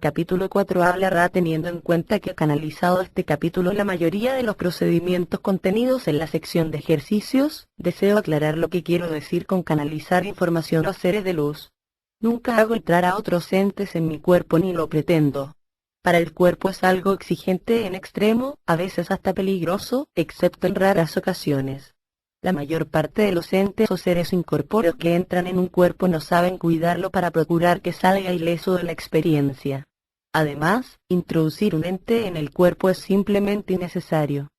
Capítulo 4 hablará teniendo en cuenta que he canalizado este capítulo la mayoría de los procedimientos contenidos en la sección de ejercicios. Deseo aclarar lo que quiero decir con canalizar información a seres de luz. Nunca hago entrar a otros entes en mi cuerpo ni lo pretendo. Para el cuerpo es algo exigente en extremo, a veces hasta peligroso, excepto en raras ocasiones. La mayor parte de los entes o seres incorpóreos que entran en un cuerpo no saben cuidarlo para procurar que salga ileso de la experiencia. Además, introducir un ente en el cuerpo es simplemente innecesario.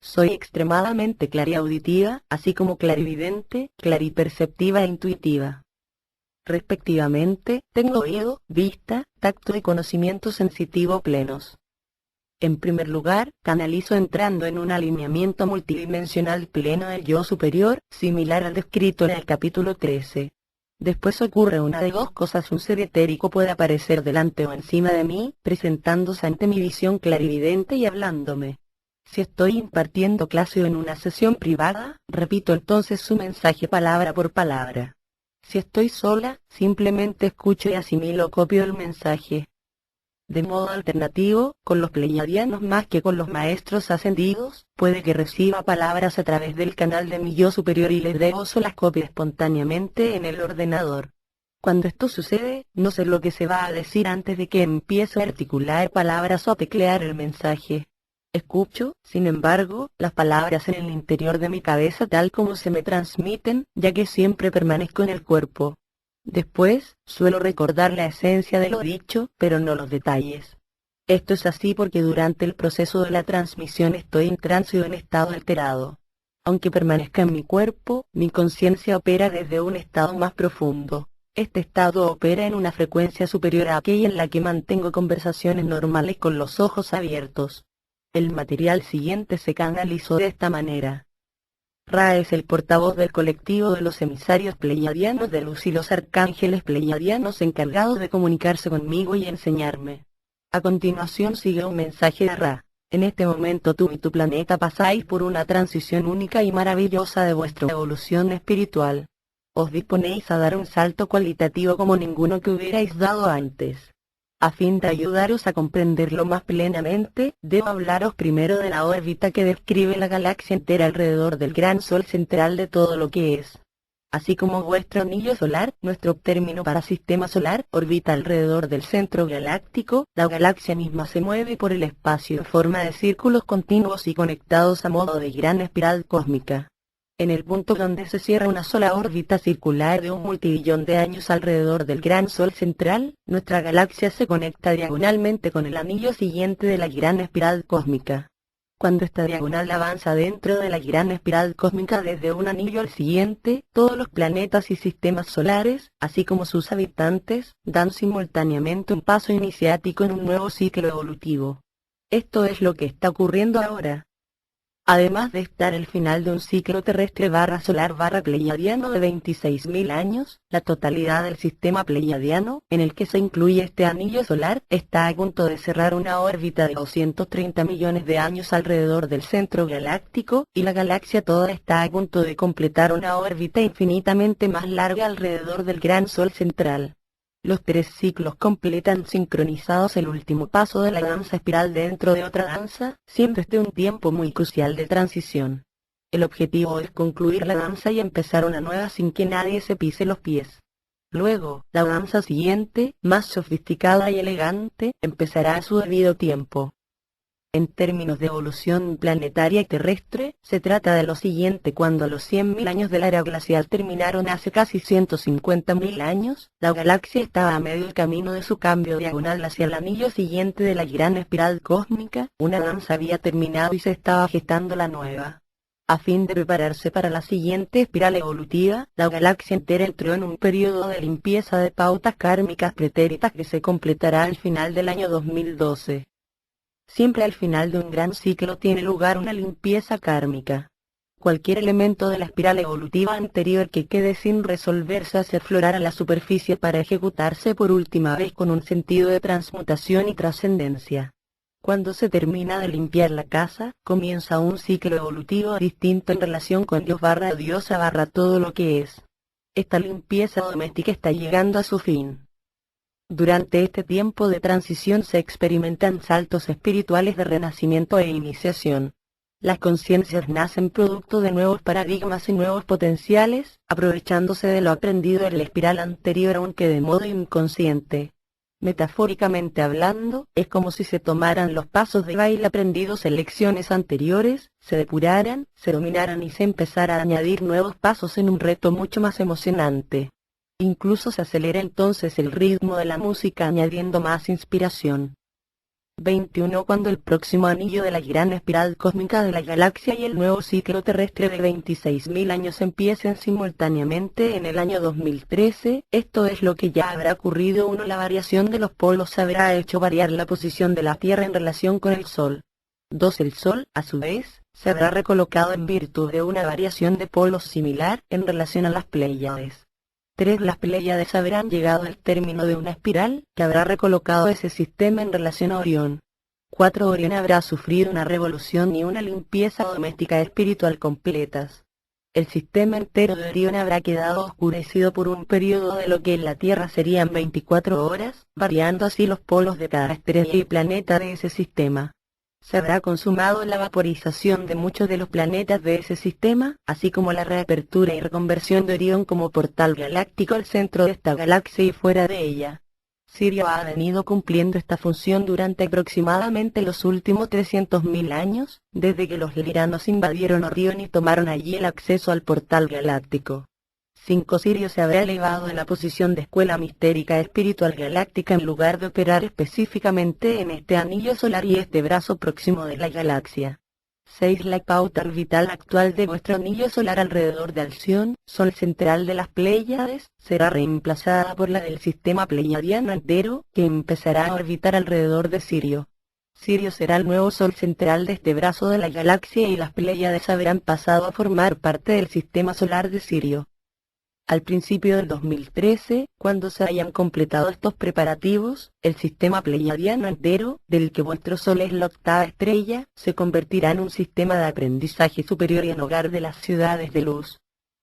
Soy extremadamente clariauditiva, así como clarividente, clariperceptiva e intuitiva. Respectivamente, tengo oído, vista, tacto y conocimiento sensitivo plenos. En primer lugar, canalizo entrando en un alineamiento multidimensional pleno del yo superior, similar al descrito en el capítulo 13. Después ocurre una de dos cosas: un ser etérico puede aparecer delante o encima de mí, presentándose ante mi visión clarividente y hablándome. Si estoy impartiendo clase o en una sesión privada, repito entonces su mensaje palabra por palabra. Si estoy sola, simplemente escucho y asimilo o copio el mensaje. De modo alternativo, con los pleiadianos más que con los maestros ascendidos, puede que reciba palabras a través del canal de mi yo superior y les dé o las copie espontáneamente en el ordenador. Cuando esto sucede, no sé lo que se va a decir antes de que empiece a articular palabras o a teclear el mensaje. Escucho, sin embargo, las palabras en el interior de mi cabeza tal como se me transmiten, ya que siempre permanezco en el cuerpo. Después, suelo recordar la esencia de lo dicho, pero no los detalles. Esto es así porque durante el proceso de la transmisión estoy en trance o en estado alterado. Aunque permanezca en mi cuerpo, mi conciencia opera desde un estado más profundo. Este estado opera en una frecuencia superior a aquella en la que mantengo conversaciones normales con los ojos abiertos. El material siguiente se canalizó de esta manera. Ra es el portavoz del colectivo de los emisarios pleiadianos de luz y los arcángeles pleiadianos encargados de comunicarse conmigo y enseñarme. A continuación sigue un mensaje de Ra. En este momento tú y tu planeta pasáis por una transición única y maravillosa de vuestra evolución espiritual. Os disponéis a dar un salto cualitativo como ninguno que hubierais dado antes. A fin de ayudaros a comprenderlo más plenamente, debo hablaros primero de la órbita que describe la galaxia entera alrededor del gran Sol central de todo lo que es. Así como vuestro anillo solar, nuestro término para sistema solar, orbita alrededor del centro galáctico, la galaxia misma se mueve por el espacio en forma de círculos continuos y conectados a modo de gran espiral cósmica. En el punto donde se cierra una sola órbita circular de un multibillón de años alrededor del gran Sol central, nuestra galaxia se conecta diagonalmente con el anillo siguiente de la gran espiral cósmica. Cuando esta diagonal avanza dentro de la gran espiral cósmica desde un anillo al siguiente, todos los planetas y sistemas solares, así como sus habitantes, dan simultáneamente un paso iniciático en un nuevo ciclo evolutivo. Esto es lo que está ocurriendo ahora. Además de estar el final de un ciclo terrestre solar pleiadiano de 26.000 años, la totalidad del sistema pleiadiano, en el que se incluye este anillo solar, está a punto de cerrar una órbita de 230 millones de años alrededor del centro galáctico, y la galaxia toda está a punto de completar una órbita infinitamente más larga alrededor del gran Sol central. Los tres ciclos completan sincronizados el último paso de la danza espiral dentro de otra danza, siendo este un tiempo muy crucial de transición. El objetivo es concluir la danza y empezar una nueva sin que nadie se pise los pies. Luego, la danza siguiente, más sofisticada y elegante, empezará a su debido tiempo. En términos de evolución planetaria y terrestre, se trata de lo siguiente: cuando los 100.000 años de la era glacial terminaron hace casi 150.000 años, la galaxia estaba a medio camino de su cambio diagonal hacia el anillo siguiente de la gran espiral cósmica. Una danza había terminado y se estaba gestando la nueva. A fin de prepararse para la siguiente espiral evolutiva, la galaxia entera entró en un periodo de limpieza de pautas kármicas pretéritas que se completará al final del año 2012. Siempre al final de un gran ciclo tiene lugar una limpieza kármica. Cualquier elemento de la espiral evolutiva anterior que quede sin resolver se hace aflorar a la superficie para ejecutarse por última vez con un sentido de transmutación y trascendencia. Cuando se termina de limpiar la casa, comienza un ciclo evolutivo distinto en relación con Dios diosa todo lo que es. Esta limpieza doméstica está llegando a su fin. Durante este tiempo de transición se experimentan saltos espirituales de renacimiento e iniciación. Las conciencias nacen producto de nuevos paradigmas y nuevos potenciales, aprovechándose de lo aprendido en la espiral anterior aunque de modo inconsciente. Metafóricamente hablando, es como si se tomaran los pasos de baile aprendidos en lecciones anteriores, se depuraran, se dominaran y se empezara a añadir nuevos pasos en un reto mucho más emocionante. Incluso se acelera entonces el ritmo de la música añadiendo más inspiración. 21 Cuando el próximo anillo de la gran espiral cósmica de la galaxia y el nuevo ciclo terrestre de 26.000 años empiecen simultáneamente en el año 2013, esto es lo que ya habrá ocurrido. 1 La variación de los polos habrá hecho variar la posición de la Tierra en relación con el Sol. 2 El Sol, a su vez, se habrá recolocado en virtud de una variación de polos similar en relación a las Pléyades. 3 Las Pléyades habrán llegado al término de una espiral que habrá recolocado ese sistema en relación a Orión. 4 Orión habrá sufrido una revolución y una limpieza doméstica espiritual completas. El sistema entero de Orión habrá quedado oscurecido por un periodo de lo que en la Tierra serían 24 horas, variando así los polos de cada estrella y planeta de ese sistema. Se habrá consumado la vaporización de muchos de los planetas de ese sistema, así como la reapertura y reconversión de Orión como portal galáctico al centro de esta galaxia y fuera de ella. Sirio ha venido cumpliendo esta función durante aproximadamente los últimos 300.000 años, desde que los liranos invadieron Orión y tomaron allí el acceso al portal galáctico. 5 Sirio se habrá elevado en la posición de escuela mistérica espiritual galáctica en lugar de operar específicamente en este anillo solar y este brazo próximo de la galaxia. 6 La pauta orbital actual de vuestro anillo solar alrededor de Alción, sol central de las Pléyades, será reemplazada por la del sistema pleiadiano entero, que empezará a orbitar alrededor de Sirio. Sirio será el nuevo sol central de este brazo de la galaxia y las Pléyades habrán pasado a formar parte del sistema solar de Sirio. Al principio del 2013, cuando se hayan completado estos preparativos, el sistema pleiadiano entero, del que vuestro Sol es la octava estrella, se convertirá en un sistema de aprendizaje superior y en hogar de las ciudades de luz.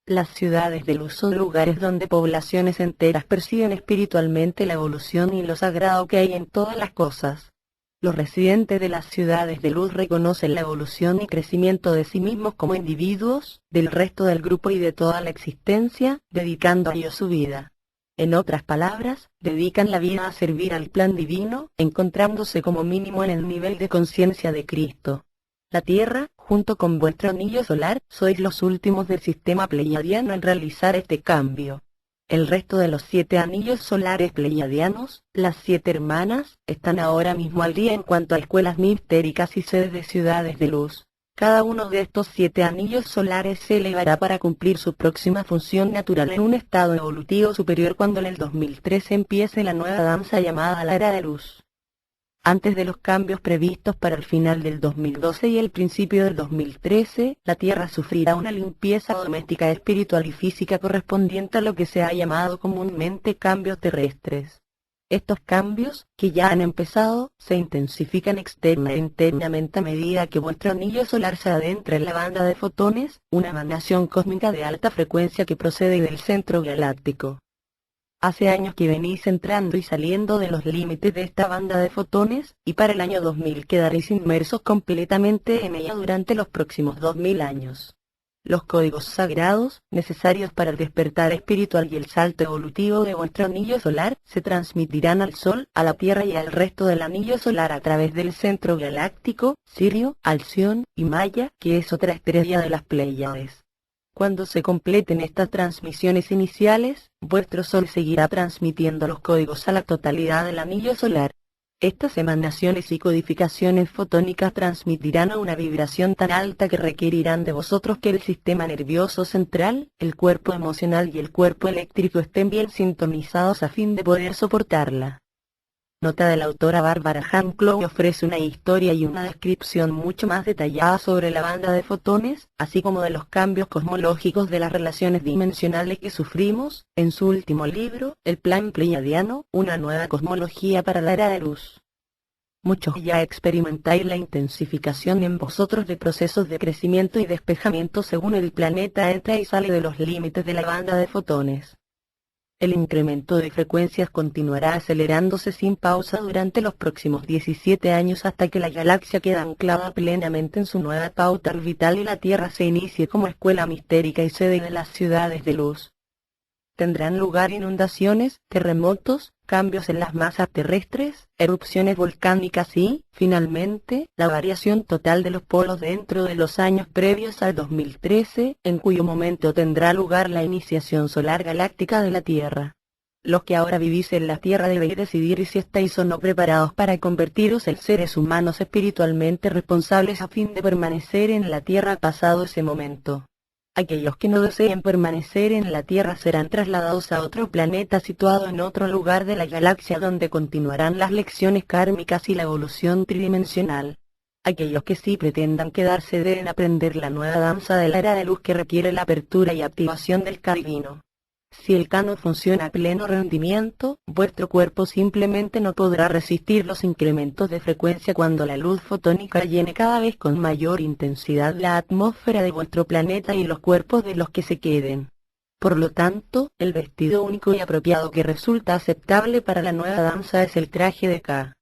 Las ciudades de luz son lugares donde poblaciones enteras perciben espiritualmente la evolución y lo sagrado que hay en todas las cosas. Los residentes de las ciudades de luz reconocen la evolución y crecimiento de sí mismos como individuos, del resto del grupo y de toda la existencia, dedicando a ello su vida. En otras palabras, dedican la vida a servir al plan divino, encontrándose como mínimo en el nivel de conciencia de Cristo. La Tierra, junto con vuestro anillo solar, sois los últimos del sistema pleiadiano en realizar este cambio. El resto de los 7 anillos solares pleiadianos, las 7 hermanas, están ahora mismo al día en cuanto a escuelas mistéricas y sedes de ciudades de luz. Cada uno de estos 7 anillos solares se elevará para cumplir su próxima función natural en un estado evolutivo superior cuando en el 2013 empiece la nueva danza llamada la Era de Luz. Antes de los cambios previstos para el final del 2012 y el principio del 2013, la Tierra sufrirá una limpieza doméstica espiritual y física correspondiente a lo que se ha llamado comúnmente cambios terrestres. Estos cambios, que ya han empezado, se intensifican externa e internamente a medida que vuestro anillo solar se adentra en la banda de fotones, una emanación cósmica de alta frecuencia que procede del centro galáctico. Hace años que venís entrando y saliendo de los límites de esta banda de fotones, y para el año 2000 quedaréis inmersos completamente en ella durante los próximos 2000 años. Los códigos sagrados, necesarios para el despertar espiritual y el salto evolutivo de vuestro anillo solar, se transmitirán al Sol, a la Tierra y al resto del anillo solar a través del centro galáctico, Sirio, Alción y Maya, que es otra estrella de las Pléyades. Cuando se completen estas transmisiones iniciales, vuestro Sol seguirá transmitiendo los códigos a la totalidad del anillo solar. Estas emanaciones y codificaciones fotónicas transmitirán a una vibración tan alta que requerirán de vosotros que el sistema nervioso central, el cuerpo emocional y el cuerpo eléctrico estén bien sintonizados a fin de poder soportarla. Nota de la autora Barbara Hanclough ofrece una historia y una descripción mucho más detallada sobre la banda de fotones, así como de los cambios cosmológicos de las relaciones dimensionales que sufrimos, en su último libro, El Plan Pleiadiano, una nueva cosmología para la era de luz. Muchos ya experimentáis la intensificación en vosotros de procesos de crecimiento y despejamiento según el planeta entra y sale de los límites de la banda de fotones. El incremento de frecuencias continuará acelerándose sin pausa durante los próximos 17 años hasta que la galaxia quede anclada plenamente en su nueva pauta orbital y la Tierra se inicie como escuela mistérica y sede de las ciudades de luz. Tendrán lugar inundaciones, terremotos, cambios en las masas terrestres, erupciones volcánicas y, finalmente, la variación total de los polos dentro de los años previos al 2013, en cuyo momento tendrá lugar la iniciación solar galáctica de la Tierra. Los que ahora vivís en la Tierra debéis decidir si estáis o no preparados para convertiros en seres humanos espiritualmente responsables a fin de permanecer en la Tierra pasado ese momento. Aquellos que no deseen permanecer en la Tierra serán trasladados a otro planeta situado en otro lugar de la galaxia donde continuarán las lecciones kármicas y la evolución tridimensional. Aquellos que sí pretendan quedarse deben aprender la nueva danza de la era de luz que requiere la apertura y activación del Ka divino. Si el Ka no funciona a pleno rendimiento, vuestro cuerpo simplemente no podrá resistir los incrementos de frecuencia cuando la luz fotónica llene cada vez con mayor intensidad la atmósfera de vuestro planeta y los cuerpos de los que se queden. Por lo tanto, el vestido único y apropiado que resulta aceptable para la nueva danza es el traje de Ka.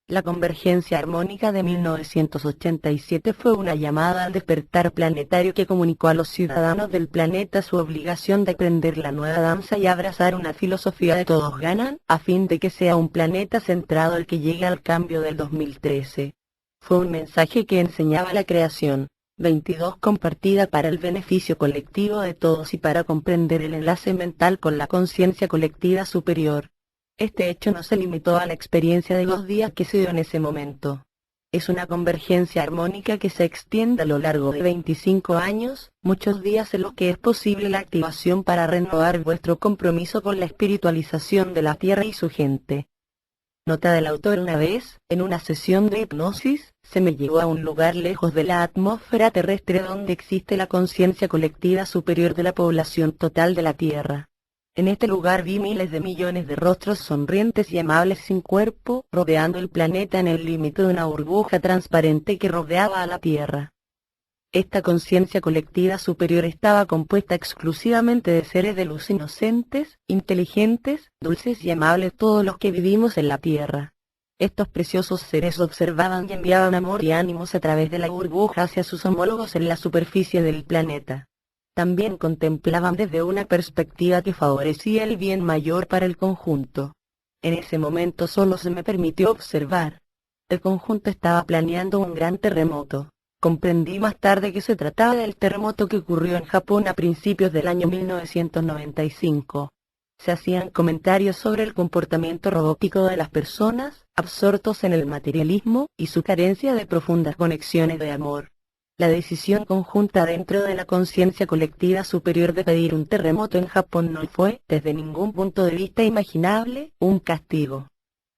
La convergencia armónica de 1987 fue una llamada al despertar planetario que comunicó a los ciudadanos del planeta su obligación de aprender la nueva danza y abrazar una filosofía de todos ganan, a fin de que sea un planeta centrado el que llegue al cambio del 2013. Fue un mensaje que enseñaba la creación. 22 compartida para el beneficio colectivo de todos y para comprender el enlace mental con la conciencia colectiva superior. Este hecho no se limitó a la experiencia de 2 días que se dio en ese momento. Es una convergencia armónica que se extiende a lo largo de 25 años, muchos días en los que es posible la activación para renovar vuestro compromiso con la espiritualización de la Tierra y su gente. Nota del autor: una vez, en una sesión de hipnosis, se me llevó a un lugar lejos de la atmósfera terrestre donde existe la conciencia colectiva superior de la población total de la Tierra. En este lugar vi miles de millones de rostros sonrientes y amables sin cuerpo, rodeando el planeta en el límite de una burbuja transparente que rodeaba a la Tierra. Esta conciencia colectiva superior estaba compuesta exclusivamente de seres de luz inocentes, inteligentes, dulces y amables, todos los que vivimos en la Tierra. Estos preciosos seres observaban y enviaban amor y ánimos a través de la burbuja hacia sus homólogos en la superficie del planeta. También contemplaban desde una perspectiva que favorecía el bien mayor para el conjunto. En ese momento solo se me permitió observar. El conjunto estaba planeando un gran terremoto. Comprendí más tarde que se trataba del terremoto que ocurrió en Japón a principios del año 1995. Se hacían comentarios sobre el comportamiento robótico de las personas, absortos en el materialismo, y su carencia de profundas conexiones de amor. La decisión conjunta dentro de la conciencia colectiva superior de pedir un terremoto en Japón no fue, desde ningún punto de vista imaginable, un castigo.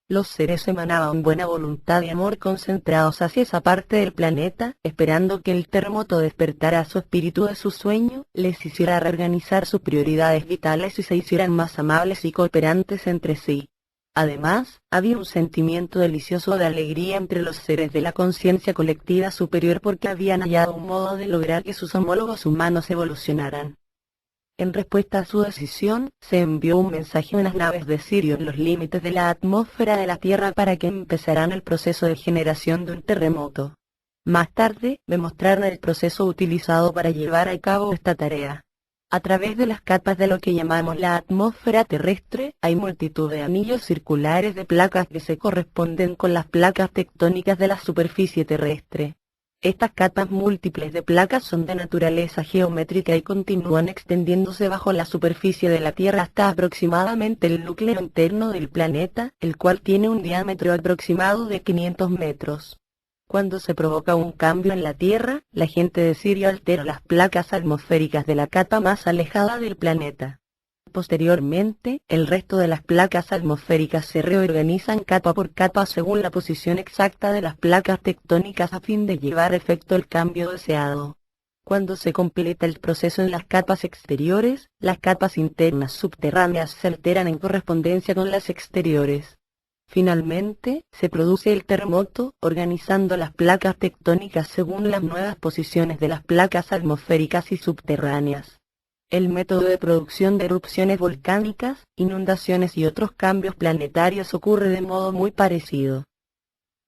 Los seres emanaban buena voluntad y amor concentrados hacia esa parte del planeta, esperando que el terremoto despertara su espíritu de su sueño, les hiciera reorganizar sus prioridades vitales y se hicieran más amables y cooperantes entre sí. Además, había un sentimiento delicioso de alegría entre los seres de la conciencia colectiva superior porque habían hallado un modo de lograr que sus homólogos humanos evolucionaran. En respuesta a su decisión, se envió un mensaje a unas naves de Sirio en los límites de la atmósfera de la Tierra para que empezaran el proceso de generación de un terremoto. Más tarde, me mostraron el proceso utilizado para llevar a cabo esta tarea. A través de las capas de lo que llamamos la atmósfera terrestre, hay multitud de anillos circulares de placas que se corresponden con las placas tectónicas de la superficie terrestre. Estas capas múltiples de placas son de naturaleza geométrica y continúan extendiéndose bajo la superficie de la Tierra hasta aproximadamente el núcleo interno del planeta, el cual tiene un diámetro aproximado de 500 metros. Cuando se provoca un cambio en la Tierra, la gente de Sirio altera las placas atmosféricas de la capa más alejada del planeta. Posteriormente, el resto de las placas atmosféricas se reorganizan capa por capa según la posición exacta de las placas tectónicas a fin de llevar a efecto el cambio deseado. Cuando se completa el proceso en las capas exteriores, las capas internas subterráneas se alteran en correspondencia con las exteriores. Finalmente, se produce el terremoto, organizando las placas tectónicas según las nuevas posiciones de las placas atmosféricas y subterráneas. El método de producción de erupciones volcánicas, inundaciones y otros cambios planetarios ocurre de modo muy parecido.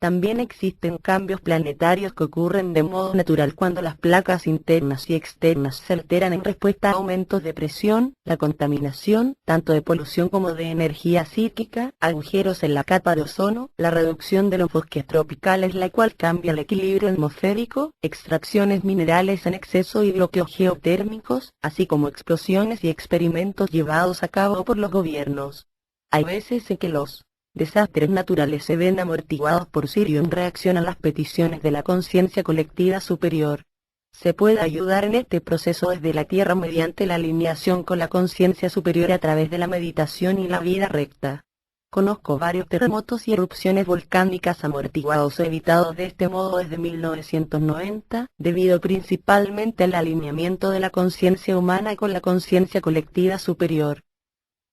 También existen cambios planetarios que ocurren de modo natural cuando las placas internas y externas se alteran en respuesta a aumentos de presión, la contaminación, tanto de polución como de energía psíquica, agujeros en la capa de ozono, la reducción de los bosques tropicales la cual cambia el equilibrio atmosférico, extracciones minerales en exceso y bloqueos geotérmicos, así como explosiones y experimentos llevados a cabo por los gobiernos. Hay veces en que los desastres naturales se ven amortiguados por Sirio en reacción a las peticiones de la conciencia colectiva superior. Se puede ayudar en este proceso desde la Tierra mediante la alineación con la conciencia superior a través de la meditación y la vida recta. Conozco varios terremotos y erupciones volcánicas amortiguados o evitados de este modo desde 1990, debido principalmente al alineamiento de la conciencia humana con la conciencia colectiva superior.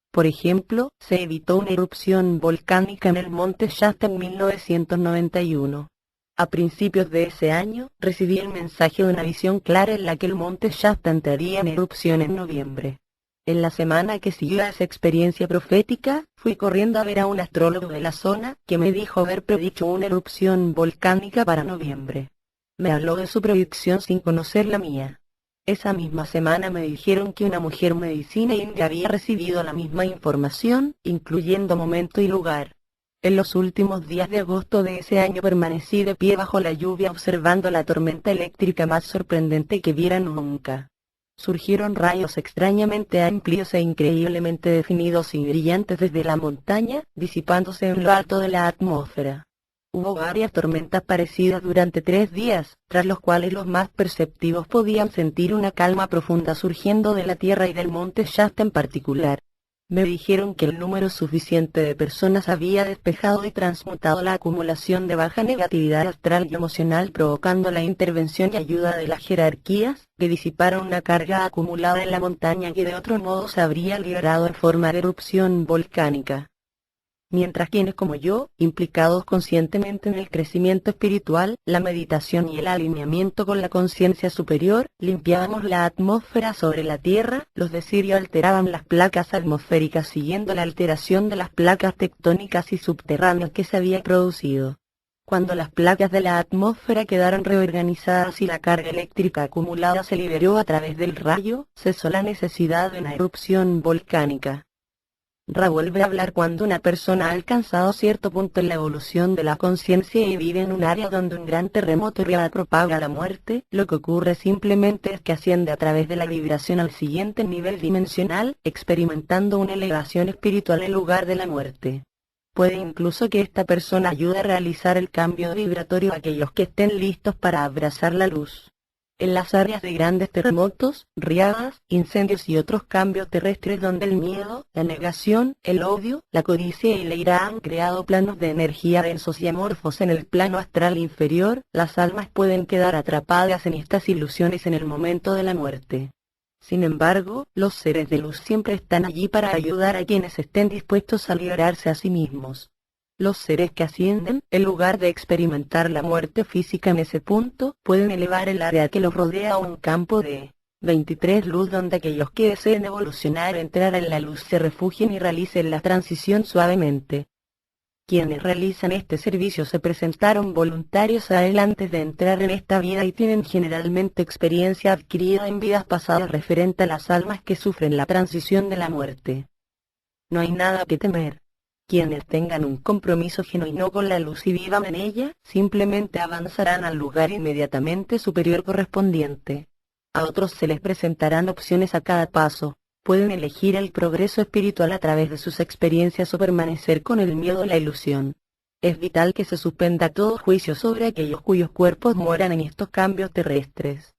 Por ejemplo, se evitó una erupción volcánica en el monte Shasta en 1991. A principios de ese año, recibí el mensaje de una visión clara en la que el monte Shasta entraría en erupción en noviembre. En la semana que siguió a esa experiencia profética, fui corriendo a ver a un astrólogo de la zona, que me dijo haber predicho una erupción volcánica para noviembre. Me habló de su predicción sin conocer la mía. Esa misma semana me dijeron que una mujer medicina india había recibido la misma información, incluyendo momento y lugar. En los últimos días de agosto de ese año permanecí de pie bajo la lluvia observando la tormenta eléctrica más sorprendente que viera nunca. Surgieron rayos extrañamente amplios e increíblemente definidos y brillantes desde la montaña, disipándose en lo alto de la atmósfera. Hubo varias tormentas parecidas durante 3 días, tras los cuales los más perceptivos podían sentir una calma profunda surgiendo de la tierra y del monte Shasta en particular. Me dijeron que el número suficiente de personas había despejado y transmutado la acumulación de baja negatividad astral y emocional provocando la intervención y ayuda de las jerarquías, que disiparon una carga acumulada en la montaña que de otro modo se habría liberado en forma de erupción volcánica. Mientras quienes como yo, implicados conscientemente en el crecimiento espiritual, la meditación y el alineamiento con la conciencia superior, limpiábamos la atmósfera sobre la Tierra, los de Sirio alteraban las placas atmosféricas siguiendo la alteración de las placas tectónicas y subterráneas que se había producido. Cuando las placas de la atmósfera quedaron reorganizadas y la carga eléctrica acumulada se liberó a través del rayo, cesó la necesidad de una erupción volcánica. Ra vuelve a hablar cuando una persona ha alcanzado cierto punto en la evolución de la conciencia y vive en un área donde un gran terremoto real propaga la muerte. Lo que ocurre simplemente es que asciende a través de la vibración al siguiente nivel dimensional, experimentando una elevación espiritual en lugar de la muerte. Puede incluso que esta persona ayude a realizar el cambio vibratorio a aquellos que estén listos para abrazar la luz. En las áreas de grandes terremotos, riadas, incendios y otros cambios terrestres donde el miedo, la negación, el odio, la codicia y la ira han creado planos de energía densos y amorfos en el plano astral inferior, las almas pueden quedar atrapadas en estas ilusiones en el momento de la muerte. Sin embargo, los seres de luz siempre están allí para ayudar a quienes estén dispuestos a liberarse a sí mismos. Los seres que ascienden, en lugar de experimentar la muerte física en ese punto, pueden elevar el área que los rodea a un campo de 23 luz donde aquellos que deseen evolucionar o entrar en la luz se refugien y realicen la transición suavemente. Quienes realizan este servicio se presentaron voluntarios a él antes de entrar en esta vida y tienen generalmente experiencia adquirida en vidas pasadas referente a las almas que sufren la transición de la muerte. No hay nada que temer. Quienes tengan un compromiso genuino con la luz y vivan en ella, simplemente avanzarán al lugar inmediatamente superior correspondiente. A otros se les presentarán opciones a cada paso. Pueden elegir el progreso espiritual a través de sus experiencias o permanecer con el miedo o la ilusión. Es vital que se suspenda todo juicio sobre aquellos cuyos cuerpos mueran en estos cambios terrestres.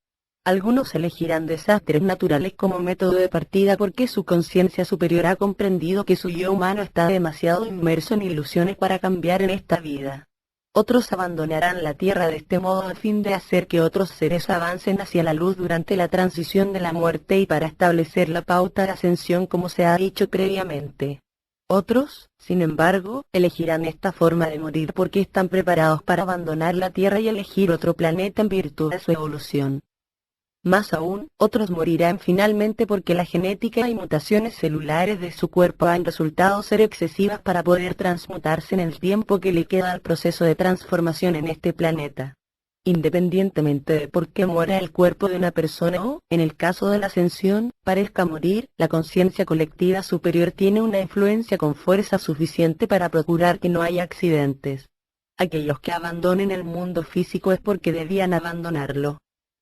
Algunos elegirán desastres naturales como método de partida porque su conciencia superior ha comprendido que su yo humano está demasiado inmerso en ilusiones para cambiar en esta vida. Otros abandonarán la tierra de este modo a fin de hacer que otros seres avancen hacia la luz durante la transición de la muerte y para establecer la pauta de ascensión como se ha dicho previamente. Otros, sin embargo, elegirán esta forma de morir porque están preparados para abandonar la tierra y elegir otro planeta en virtud de su evolución. Más aún, otros morirán finalmente porque la genética y mutaciones celulares de su cuerpo han resultado ser excesivas para poder transmutarse en el tiempo que le queda al proceso de transformación en este planeta. Independientemente de por qué muera el cuerpo de una persona o, en el caso de la ascensión, parezca morir, la conciencia colectiva superior tiene una influencia con fuerza suficiente para procurar que no haya accidentes. Aquellos que abandonen el mundo físico es porque debían abandonarlo.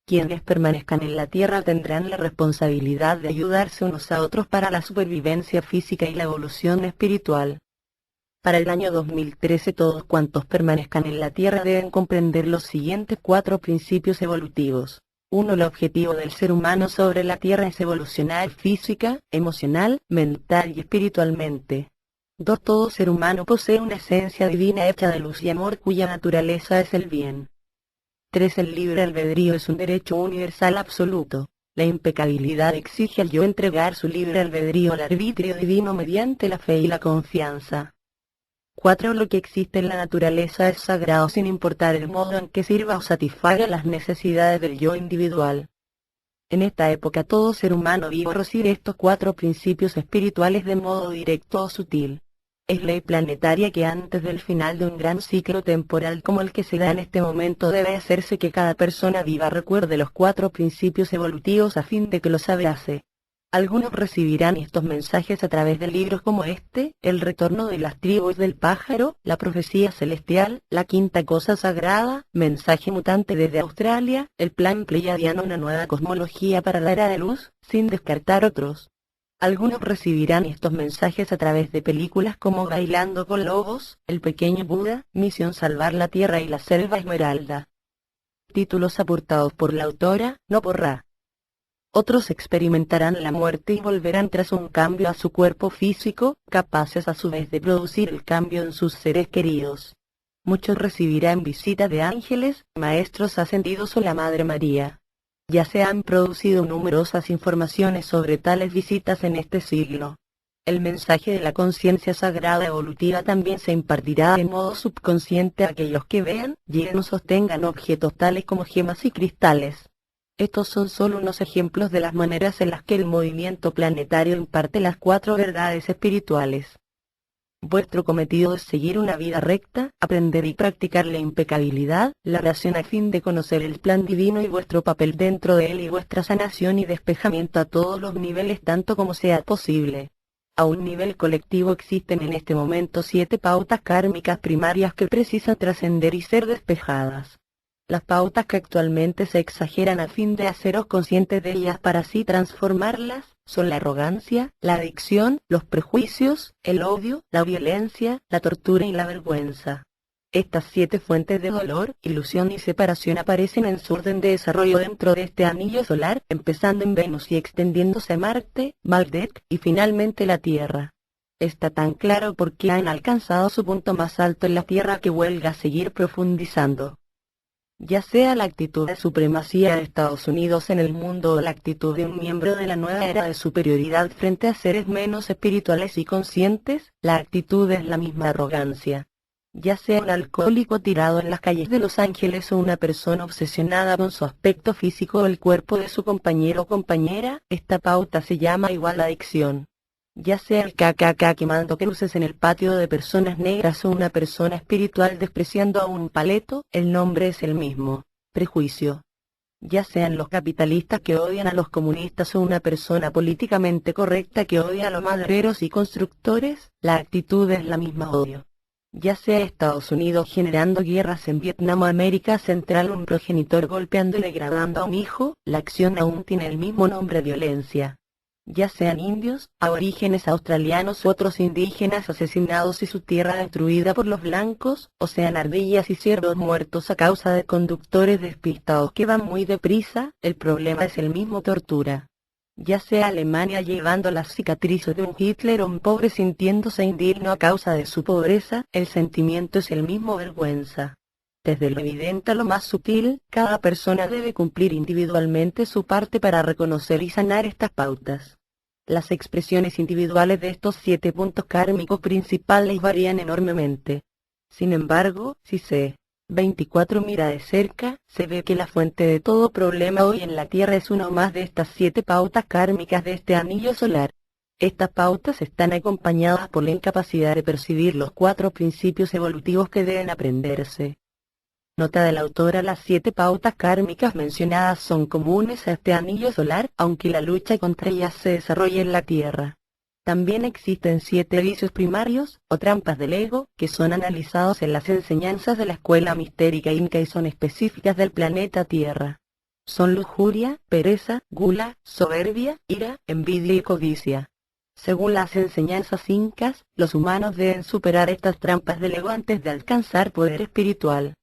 Quienes permanezcan en la Tierra tendrán la responsabilidad de ayudarse unos a otros para la supervivencia física y la evolución espiritual. Para el año 2013 todos cuantos permanezcan en la Tierra deben comprender los siguientes 4 principios evolutivos. 1. El objetivo del ser humano sobre la Tierra es evolucionar física, emocional, mental y espiritualmente. 2. Todo ser humano posee una esencia divina hecha de luz y amor cuya naturaleza es el bien. 3. El libre albedrío es un derecho universal absoluto. La impecabilidad exige al yo entregar su libre albedrío al arbitrio divino mediante la fe y la confianza. 4. Lo que existe en la naturaleza es sagrado sin importar el modo en que sirva o satisfaga las necesidades del yo individual. En esta época todo ser humano vivo recibe estos 4 principios espirituales de modo directo o sutil. Es ley planetaria que antes del final de un gran ciclo temporal como el que se da en este momento debe hacerse que cada persona viva recuerde los 4 principios evolutivos a fin de que los abrace. Algunos recibirán estos mensajes a través de libros como este, El retorno de las tribus del pájaro, La profecía celestial, La quinta cosa sagrada, Mensaje mutante desde Australia, El plan pleiadiano, una nueva cosmología para la era de luz, sin descartar otros. Algunos recibirán estos mensajes a través de películas como Bailando con lobos, El pequeño Buda, Misión salvar la tierra y la selva esmeralda. Títulos aportados por la autora, no por Ra. Otros experimentarán la muerte y volverán tras un cambio a su cuerpo físico, capaces a su vez de producir el cambio en sus seres queridos. Muchos recibirán visita de ángeles, maestros ascendidos o la Madre María. Ya se han producido numerosas informaciones sobre tales visitas en este siglo. El mensaje de la conciencia sagrada evolutiva también se impartirá de modo subconsciente a aquellos que vean, lleven o sostengan objetos tales como gemas y cristales. Estos son solo unos ejemplos de las maneras en las que el movimiento planetario imparte las 4 verdades espirituales. Vuestro cometido es seguir una vida recta, aprender y practicar la impecabilidad, la oración a fin de conocer el plan divino y vuestro papel dentro de él y vuestra sanación y despejamiento a todos los niveles tanto como sea posible. A un nivel colectivo existen en este momento 7 pautas kármicas primarias que precisan trascender y ser despejadas. Las pautas que actualmente se exageran a fin de haceros conscientes de ellas para así transformarlas, son la arrogancia, la adicción, los prejuicios, el odio, la violencia, la tortura y la vergüenza. Estas 7 fuentes de dolor, ilusión y separación aparecen en su orden de desarrollo dentro de este anillo solar, empezando en Venus y extendiéndose a Marte, Maldek, y finalmente la Tierra. Está tan claro porque han alcanzado su punto más alto en la Tierra que huelga seguir profundizando. Ya sea la actitud de supremacía de Estados Unidos en el mundo o la actitud de un miembro de la nueva era de superioridad frente a seres menos espirituales y conscientes, la actitud es la misma arrogancia. Ya sea un alcohólico tirado en las calles de Los Ángeles o una persona obsesionada con su aspecto físico o el cuerpo de su compañero o compañera, esta pauta se llama igual adicción. Ya sea el KKK quemando cruces en el patio de personas negras o una persona espiritual despreciando a un paleto, el nombre es el mismo: prejuicio. Ya sean los capitalistas que odian a los comunistas o una persona políticamente correcta que odia a los madereros y constructores, la actitud es la misma: odio. Ya sea Estados Unidos generando guerras en Vietnam o América Central, un progenitor golpeando y degradando a un hijo, la acción aún tiene el mismo nombre: violencia. Ya sean indios, aborígenes australianos u otros indígenas asesinados y su tierra destruida por los blancos, o sean ardillas y ciervos muertos a causa de conductores despistados que van muy deprisa, el problema es el mismo: tortura. Ya sea Alemania llevando las cicatrices de un Hitler o un pobre sintiéndose indigno a causa de su pobreza, el sentimiento es el mismo: vergüenza. Desde lo evidente a lo más sutil, cada persona debe cumplir individualmente su parte para reconocer y sanar estas pautas. Las expresiones individuales de estos 7 puntos kármicos principales varían enormemente. Sin embargo, si se 24 Mira de cerca, se ve que la fuente de todo problema hoy en la Tierra es una o más de estas 7 pautas kármicas de este anillo solar. Estas pautas están acompañadas por la incapacidad de percibir los 4 principios evolutivos que deben aprenderse. Nota de la autora: las 7 pautas kármicas mencionadas son comunes a este anillo solar, aunque la lucha contra ellas se desarrolla en la Tierra. También existen 7 vicios primarios, o trampas del ego, que son analizados en las enseñanzas de la escuela mistérica inca y son específicas del planeta Tierra. Son lujuria, pereza, gula, soberbia, ira, envidia y codicia. Según las enseñanzas incas, los humanos deben superar estas trampas del ego antes de alcanzar poder espiritual.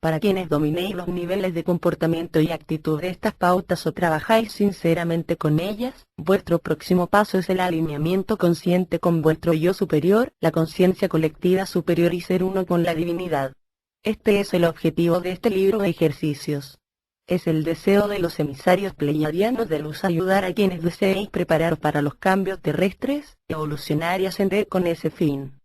Para quienes dominéis los niveles de comportamiento y actitud de estas pautas o trabajáis sinceramente con ellas, vuestro próximo paso es el alineamiento consciente con vuestro yo superior, la conciencia colectiva superior y ser uno con la divinidad. Este es el objetivo de este libro de ejercicios. Es el deseo de los emisarios pleiadianos de luz ayudar a quienes deseéis prepararos para los cambios terrestres, evolucionar y ascender con ese fin.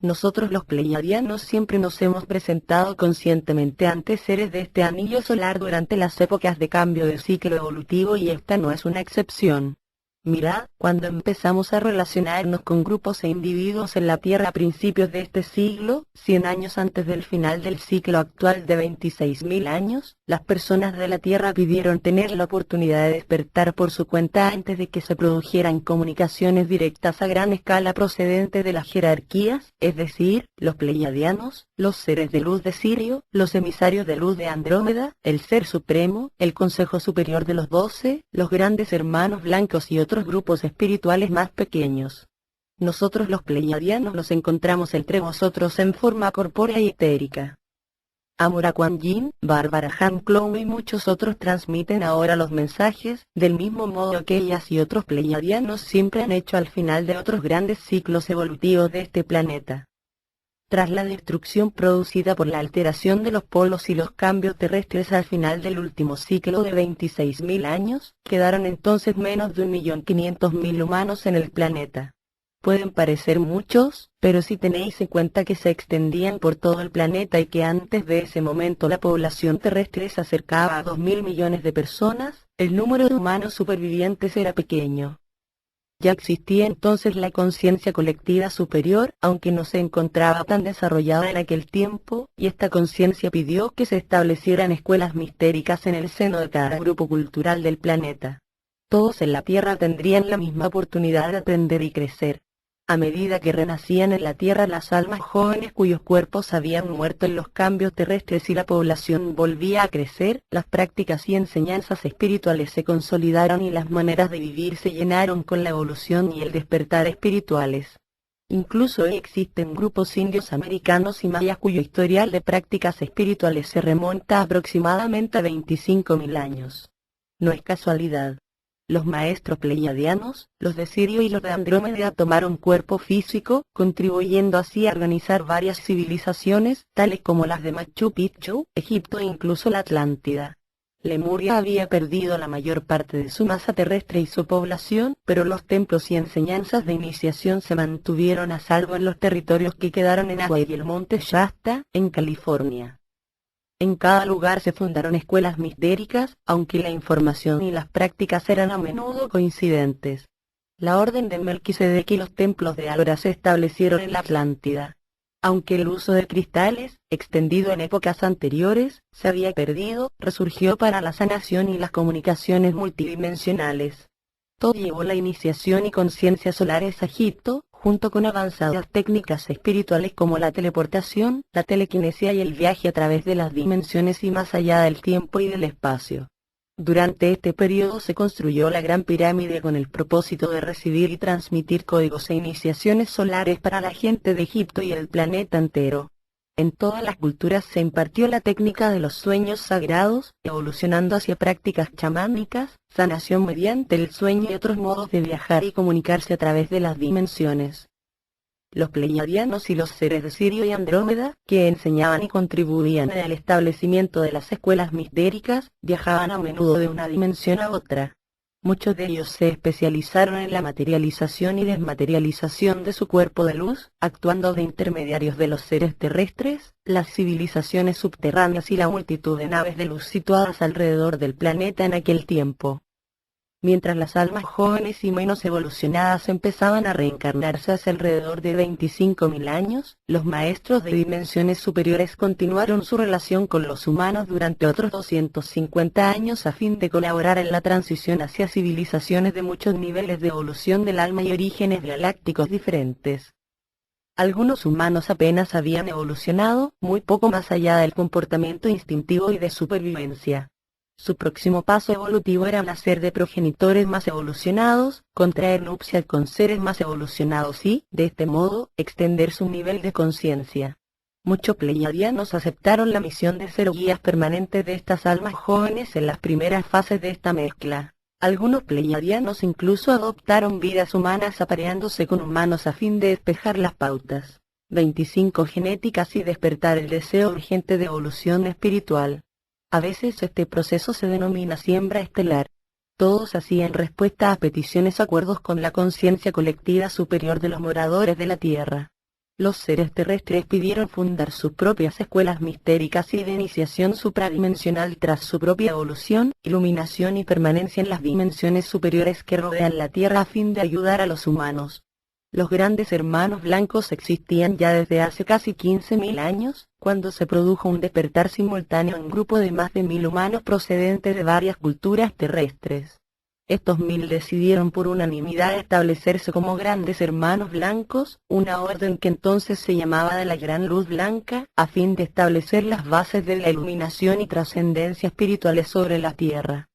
Nosotros los pleiadianos siempre nos hemos presentado conscientemente ante seres de este anillo solar durante las épocas de cambio de ciclo evolutivo y esta no es una excepción. Mirad, cuando empezamos a relacionarnos con grupos e individuos en la Tierra a principios de este siglo, 100 años antes del final del ciclo actual de 26.000 años, las personas de la Tierra pidieron tener la oportunidad de despertar por su cuenta antes de que se produjeran comunicaciones directas a gran escala procedentes de las jerarquías, es decir, los pleiadianos, los seres de luz de Sirio, los emisarios de luz de Andrómeda, el Ser Supremo, el Consejo Superior de los 12, los grandes hermanos blancos y otros grupos espirituales más pequeños. Nosotros los pleiadianos nos encontramos entre vosotros en forma corpórea y etérica. Amora Kuan Yin, Bárbara Han Clown y muchos otros transmiten ahora los mensajes, del mismo modo que ellas y otros pleiadianos siempre han hecho al final de otros grandes ciclos evolutivos de este planeta. Tras la destrucción producida por la alteración de los polos y los cambios terrestres al final del último ciclo de 26.000 años, quedaron entonces menos de 1.500.000 humanos en el planeta. Pueden parecer muchos, pero si tenéis en cuenta que se extendían por todo el planeta y que antes de ese momento la población terrestre se acercaba a 2.000 millones de personas, el número de humanos supervivientes era pequeño. Ya existía entonces la conciencia colectiva superior, aunque no se encontraba tan desarrollada en aquel tiempo, y esta conciencia pidió que se establecieran escuelas mistéricas en el seno de cada grupo cultural del planeta. Todos en la Tierra tendrían la misma oportunidad de aprender y crecer. A medida que renacían en la Tierra las almas jóvenes cuyos cuerpos habían muerto en los cambios terrestres y la población volvía a crecer, las prácticas y enseñanzas espirituales se consolidaron y las maneras de vivir se llenaron con la evolución y el despertar espirituales. Incluso hoy existen grupos indios americanos y mayas cuyo historial de prácticas espirituales se remonta aproximadamente a 25.000 años. No es casualidad. Los maestros pleiadianos, los de Sirio y los de Andrómeda tomaron cuerpo físico, contribuyendo así a organizar varias civilizaciones, tales como las de Machu Picchu, Egipto e incluso la Atlántida. Lemuria había perdido la mayor parte de su masa terrestre y su población, pero los templos y enseñanzas de iniciación se mantuvieron a salvo en los territorios que quedaron en Hawaii y el monte Shasta, en California. En cada lugar se fundaron escuelas mistéricas, aunque la información y las prácticas eran a menudo coincidentes. La orden de Melquisedec y los templos de Alora se establecieron en la Atlántida. Aunque el uso de cristales, extendido en épocas anteriores, se había perdido, resurgió para la sanación y las comunicaciones multidimensionales. Todo llevó la iniciación y conciencia solares a Egipto, junto con avanzadas técnicas espirituales como la teleportación, la telequinesia y el viaje a través de las dimensiones y más allá del tiempo y del espacio. Durante este periodo se construyó la Gran Pirámide con el propósito de recibir y transmitir códigos e iniciaciones solares para la gente de Egipto y el planeta entero. En todas las culturas se impartió la técnica de los sueños sagrados, evolucionando hacia prácticas chamánicas, sanación mediante el sueño y otros modos de viajar y comunicarse a través de las dimensiones. Los pleiadianos y los seres de Sirio y Andrómeda, que enseñaban y contribuían en el establecimiento de las escuelas mistéricas, viajaban a menudo de una dimensión a otra. Muchos de ellos se especializaron en la materialización y desmaterialización de su cuerpo de luz, actuando de intermediarios de los seres terrestres, las civilizaciones subterráneas y la multitud de naves de luz situadas alrededor del planeta en aquel tiempo. Mientras las almas jóvenes y menos evolucionadas empezaban a reencarnarse hace alrededor de 25.000 años, los maestros de dimensiones superiores continuaron su relación con los humanos durante otros 250 años a fin de colaborar en la transición hacia civilizaciones de muchos niveles de evolución del alma y orígenes galácticos diferentes. Algunos humanos apenas habían evolucionado, muy poco más allá del comportamiento instintivo y de supervivencia. Su próximo paso evolutivo era nacer de progenitores más evolucionados, contraer nupcias con seres más evolucionados y, de este modo, extender su nivel de conciencia. Muchos pleiadianos aceptaron la misión de ser guías permanentes de estas almas jóvenes en las primeras fases de esta mezcla. Algunos pleiadianos incluso adoptaron vidas humanas apareándose con humanos a fin de despejar las pautas 25 genéticas y despertar el deseo urgente de evolución espiritual. A veces este proceso se denomina siembra estelar. Todos hacían respuesta a peticiones o acuerdos con la conciencia colectiva superior de los moradores de la Tierra. Los seres terrestres pidieron fundar sus propias escuelas mistéricas y de iniciación supradimensional tras su propia evolución, iluminación y permanencia en las dimensiones superiores que rodean la Tierra a fin de ayudar a los humanos. Los grandes hermanos blancos existían ya desde hace casi 15.000 años, cuando se produjo un despertar simultáneo en un grupo de más de 1.000 humanos procedentes de varias culturas terrestres. Estos 1.000 decidieron por unanimidad establecerse como grandes hermanos blancos, una orden que entonces se llamaba de la Gran Luz Blanca, a fin de establecer las bases de la iluminación y trascendencia espirituales sobre la Tierra.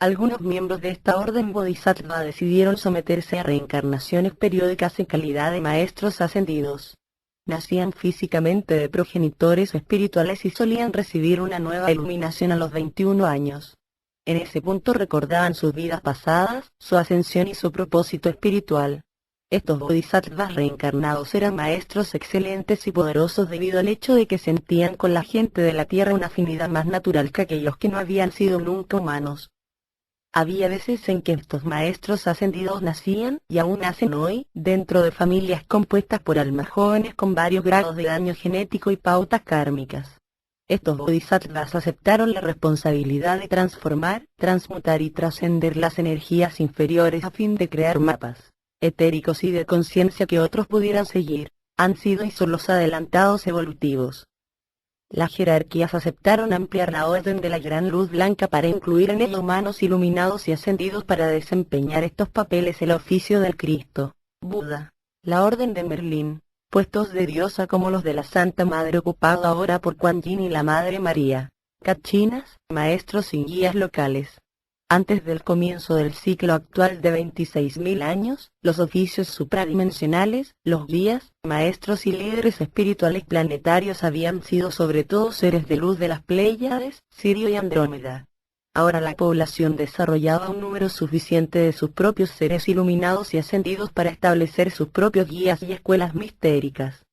Algunos miembros de esta orden bodhisattva decidieron someterse a reencarnaciones periódicas en calidad de maestros ascendidos. Nacían físicamente de progenitores espirituales y solían recibir una nueva iluminación a los 21 años. En ese punto recordaban sus vidas pasadas, su ascensión y su propósito espiritual. Estos bodhisattvas reencarnados eran maestros excelentes y poderosos debido al hecho de que sentían con la gente de la tierra una afinidad más natural que aquellos que no habían sido nunca humanos. Había veces en que estos maestros ascendidos nacían, y aún nacen hoy, dentro de familias compuestas por almas jóvenes con varios grados de daño genético y pautas kármicas. Estos bodhisattvas aceptaron la responsabilidad de transformar, transmutar y trascender las energías inferiores a fin de crear mapas etéricos y de conciencia que otros pudieran seguir. Han sido y son los adelantados evolutivos. Las jerarquías aceptaron ampliar la orden de la Gran Luz Blanca para incluir en ella humanos iluminados y ascendidos para desempeñar estos papeles el oficio del Cristo, Buda, la Orden de Merlín, puestos de diosa como los de la Santa Madre ocupado ahora por Kuan Yin y la Madre María, Kachinas, maestros y guías locales. Antes del comienzo del ciclo actual de 26.000 años, los oficios supradimensionales, los guías, maestros y líderes espirituales planetarios habían sido sobre todo seres de luz de las Pléyades, Sirio y Andrómeda. Ahora la población desarrollaba un número suficiente de sus propios seres iluminados y ascendidos para establecer sus propios guías y escuelas mistéricas.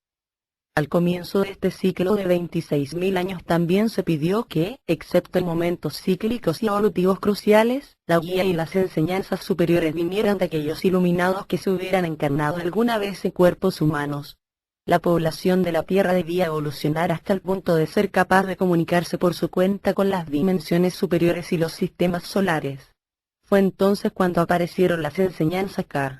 Al comienzo de este ciclo de 26.000 años también se pidió que, excepto en momentos cíclicos y evolutivos cruciales, la guía y las enseñanzas superiores vinieran de aquellos iluminados que se hubieran encarnado alguna vez en cuerpos humanos. La población de la Tierra debía evolucionar hasta el punto de ser capaz de comunicarse por su cuenta con las dimensiones superiores y los sistemas solares. Fue entonces cuando aparecieron las enseñanzas K.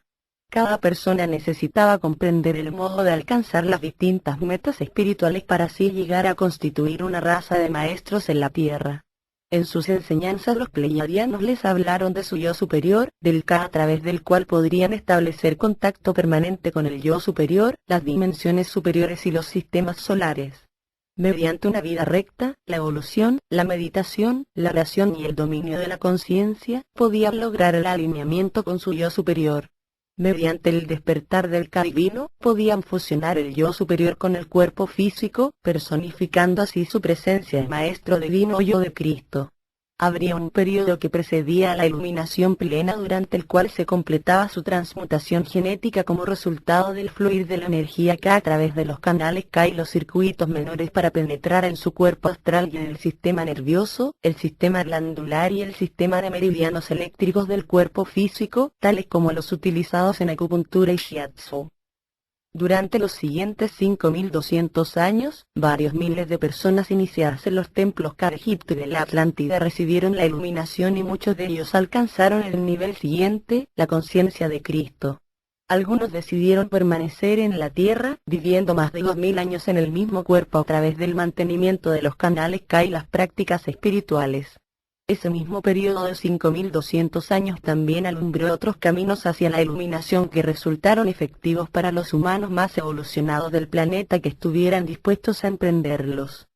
Cada persona necesitaba comprender el modo de alcanzar las distintas metas espirituales para así llegar a constituir una raza de maestros en la Tierra. En sus enseñanzas los pleiadianos les hablaron de su yo superior, del K a través del cual podrían establecer contacto permanente con el yo superior, las dimensiones superiores y los sistemas solares. Mediante una vida recta, la evolución, la meditación, la oración y el dominio de la conciencia, podían lograr el alineamiento con su yo superior. Mediante el despertar del K divino, podían fusionar el yo superior con el cuerpo físico, personificando así su presencia de Maestro Divino o Yo de Cristo. Habría un periodo que precedía a la iluminación plena durante el cual se completaba su transmutación genética como resultado del fluir de la energía K a través de los canales K y los circuitos menores para penetrar en su cuerpo astral y en el sistema nervioso, el sistema glandular y el sistema de meridianos eléctricos del cuerpo físico, tales como los utilizados en acupuntura y shiatsu. Durante los siguientes 5200 años, varios miles de personas iniciadas en los templos K de Egipto y de la Atlántida recibieron la iluminación y muchos de ellos alcanzaron el nivel siguiente, la conciencia de Cristo. Algunos decidieron permanecer en la tierra, viviendo más de 2000 años en el mismo cuerpo a través del mantenimiento de los canales K y las prácticas espirituales. Ese mismo periodo de 5200 años también alumbró otros caminos hacia la iluminación que resultaron efectivos para los humanos más evolucionados del planeta que estuvieran dispuestos a emprenderlos.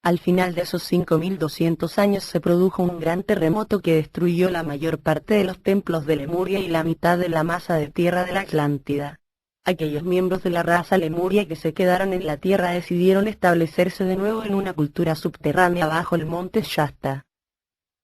Al final de esos 5200 años se produjo un gran terremoto que destruyó la mayor parte de los templos de Lemuria y la mitad de la masa de tierra de la Atlántida. Aquellos miembros de la raza lemuria que se quedaron en la tierra decidieron establecerse de nuevo en una cultura subterránea bajo el monte Shasta.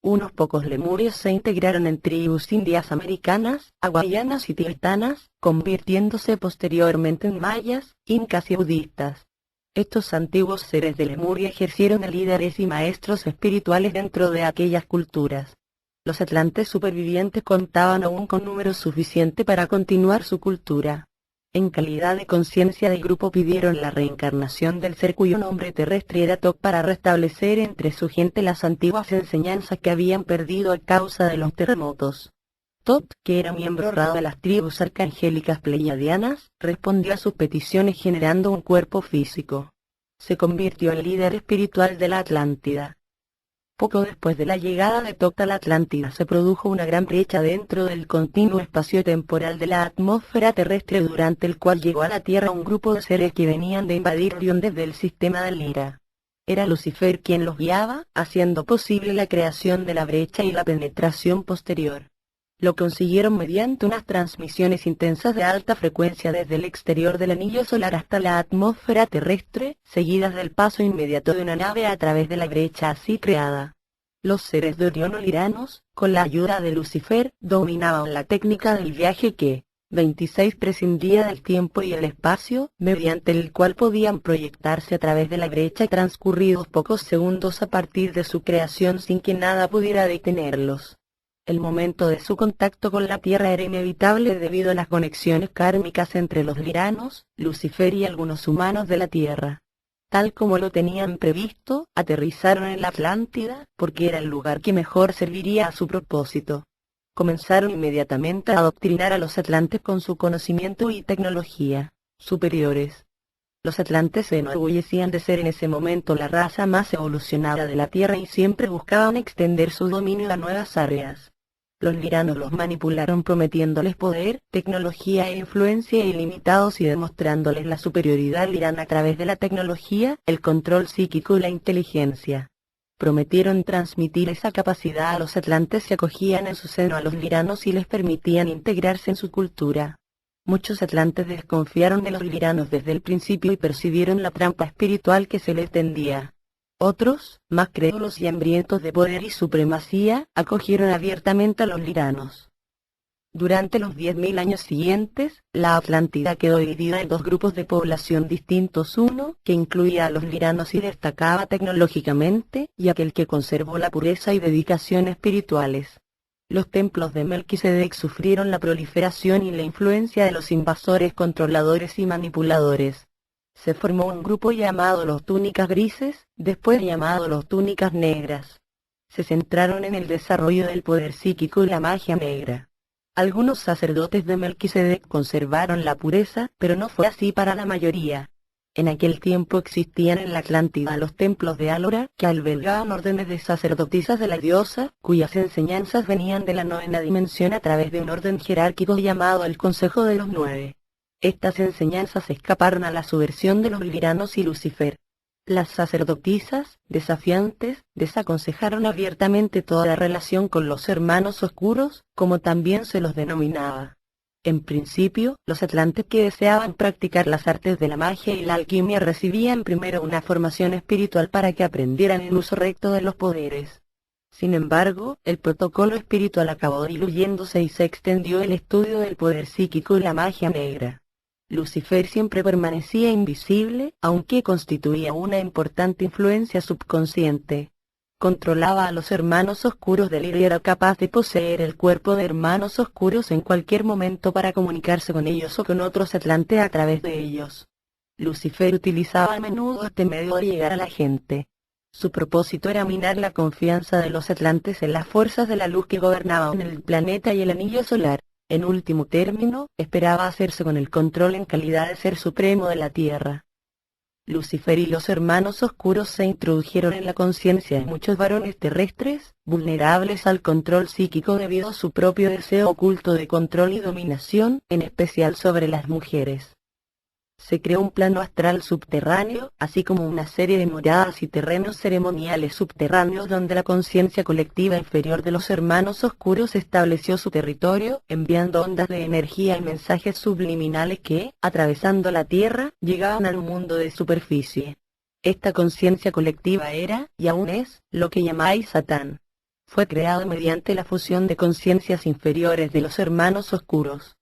Unos pocos lemurios se integraron en tribus indias americanas, hawaianas y tibetanas, convirtiéndose posteriormente en mayas, incas y budistas. Estos antiguos seres de Lemuria ejercieron de líderes y maestros espirituales dentro de aquellas culturas. Los atlantes supervivientes contaban aún con número suficiente para continuar su cultura. En calidad de conciencia del grupo pidieron la reencarnación del ser cuyo nombre terrestre era Tok para restablecer entre su gente las antiguas enseñanzas que habían perdido a causa de los terremotos. Tok, que era miembro honrado de las tribus arcangélicas pleiadianas, respondió a sus peticiones generando un cuerpo físico. Se convirtió en líder espiritual de la Atlántida. Poco después de la llegada de Tok a la Atlántida se produjo una gran brecha dentro del continuo espacio-temporal de la atmósfera terrestre durante el cual llegó a la Tierra un grupo de seres que venían de invadir Orión desde el sistema de Lira. Era Lucifer quien los guiaba, haciendo posible la creación de la brecha y la penetración posterior. Lo consiguieron mediante unas transmisiones intensas de alta frecuencia desde el exterior del anillo solar hasta la atmósfera terrestre, seguidas del paso inmediato de una nave a través de la brecha así creada. Los seres de Orión o liranos, con la ayuda de Lucifer, dominaban la técnica del viaje que, 26 prescindía del tiempo y el espacio, mediante el cual podían proyectarse a través de la brecha transcurridos pocos segundos a partir de su creación sin que nada pudiera detenerlos. El momento de su contacto con la Tierra era inevitable debido a las conexiones kármicas entre los liranos, Lucifer y algunos humanos de la Tierra. Tal como lo tenían previsto, aterrizaron en la Atlántida, porque era el lugar que mejor serviría a su propósito. Comenzaron inmediatamente a adoctrinar a los atlantes con su conocimiento y tecnología superiores. Los atlantes se enorgullecían de ser en ese momento la raza más evolucionada de la Tierra y siempre buscaban extender su dominio a nuevas áreas. Los liranos los manipularon prometiéndoles poder, tecnología e influencia ilimitados y demostrándoles la superioridad lirana a través de la tecnología, el control psíquico y la inteligencia. Prometieron transmitir esa capacidad a los atlantes si acogían en su seno a los liranos y les permitían integrarse en su cultura. Muchos atlantes desconfiaron de los liranos desde el principio y percibieron la trampa espiritual que se les tendía. Otros, más crédulos y hambrientos de poder y supremacía, acogieron abiertamente a los liranos. Durante los 10.000 años siguientes, la Atlántida quedó dividida en dos grupos de población distintos: uno, que incluía a los liranos y destacaba tecnológicamente, y aquel que conservó la pureza y dedicación espirituales. Los templos de Melquisedec sufrieron la proliferación y la influencia de los invasores, controladores y manipuladores. Se formó un grupo llamado los túnicas grises, después llamado los túnicas negras. Se centraron en el desarrollo del poder psíquico y la magia negra. Algunos sacerdotes de Melquisedec conservaron la pureza, pero no fue así para la mayoría. En aquel tiempo existían en la Atlántida los templos de Álora, que albergaban órdenes de sacerdotisas de la diosa, cuyas enseñanzas venían de la novena dimensión a través de un orden jerárquico llamado el Consejo de los Nueve. Estas enseñanzas escaparon a la subversión de los liranos y Lucifer. Las sacerdotisas, desafiantes, desaconsejaron abiertamente toda relación con los hermanos oscuros, como también se los denominaba. En principio, los atlantes que deseaban practicar las artes de la magia y la alquimia recibían primero una formación espiritual para que aprendieran el uso recto de los poderes. Sin embargo, el protocolo espiritual acabó diluyéndose y se extendió el estudio del poder psíquico y la magia negra. Lucifer siempre permanecía invisible, aunque constituía una importante influencia subconsciente. Controlaba a los hermanos oscuros del líder y era capaz de poseer el cuerpo de hermanos oscuros en cualquier momento para comunicarse con ellos o con otros atlantes a través de ellos. Lucifer utilizaba a menudo este medio para llegar a la gente. Su propósito era minar la confianza de los atlantes en las fuerzas de la luz que gobernaban el planeta y el anillo solar. En último término, esperaba hacerse con el control en calidad de ser supremo de la Tierra. Lucifer y los hermanos oscuros se introdujeron en la conciencia de muchos varones terrestres, vulnerables al control psíquico debido a su propio deseo oculto de control y dominación, en especial sobre las mujeres. Se creó un plano astral subterráneo, así como una serie de moradas y terrenos ceremoniales subterráneos donde la conciencia colectiva inferior de los hermanos oscuros estableció su territorio, enviando ondas de energía y mensajes subliminales que, atravesando la Tierra, llegaban al mundo de superficie. Esta conciencia colectiva era, y aún es, lo que llamáis Satán. Fue creado mediante la fusión de conciencias inferiores de los hermanos oscuros.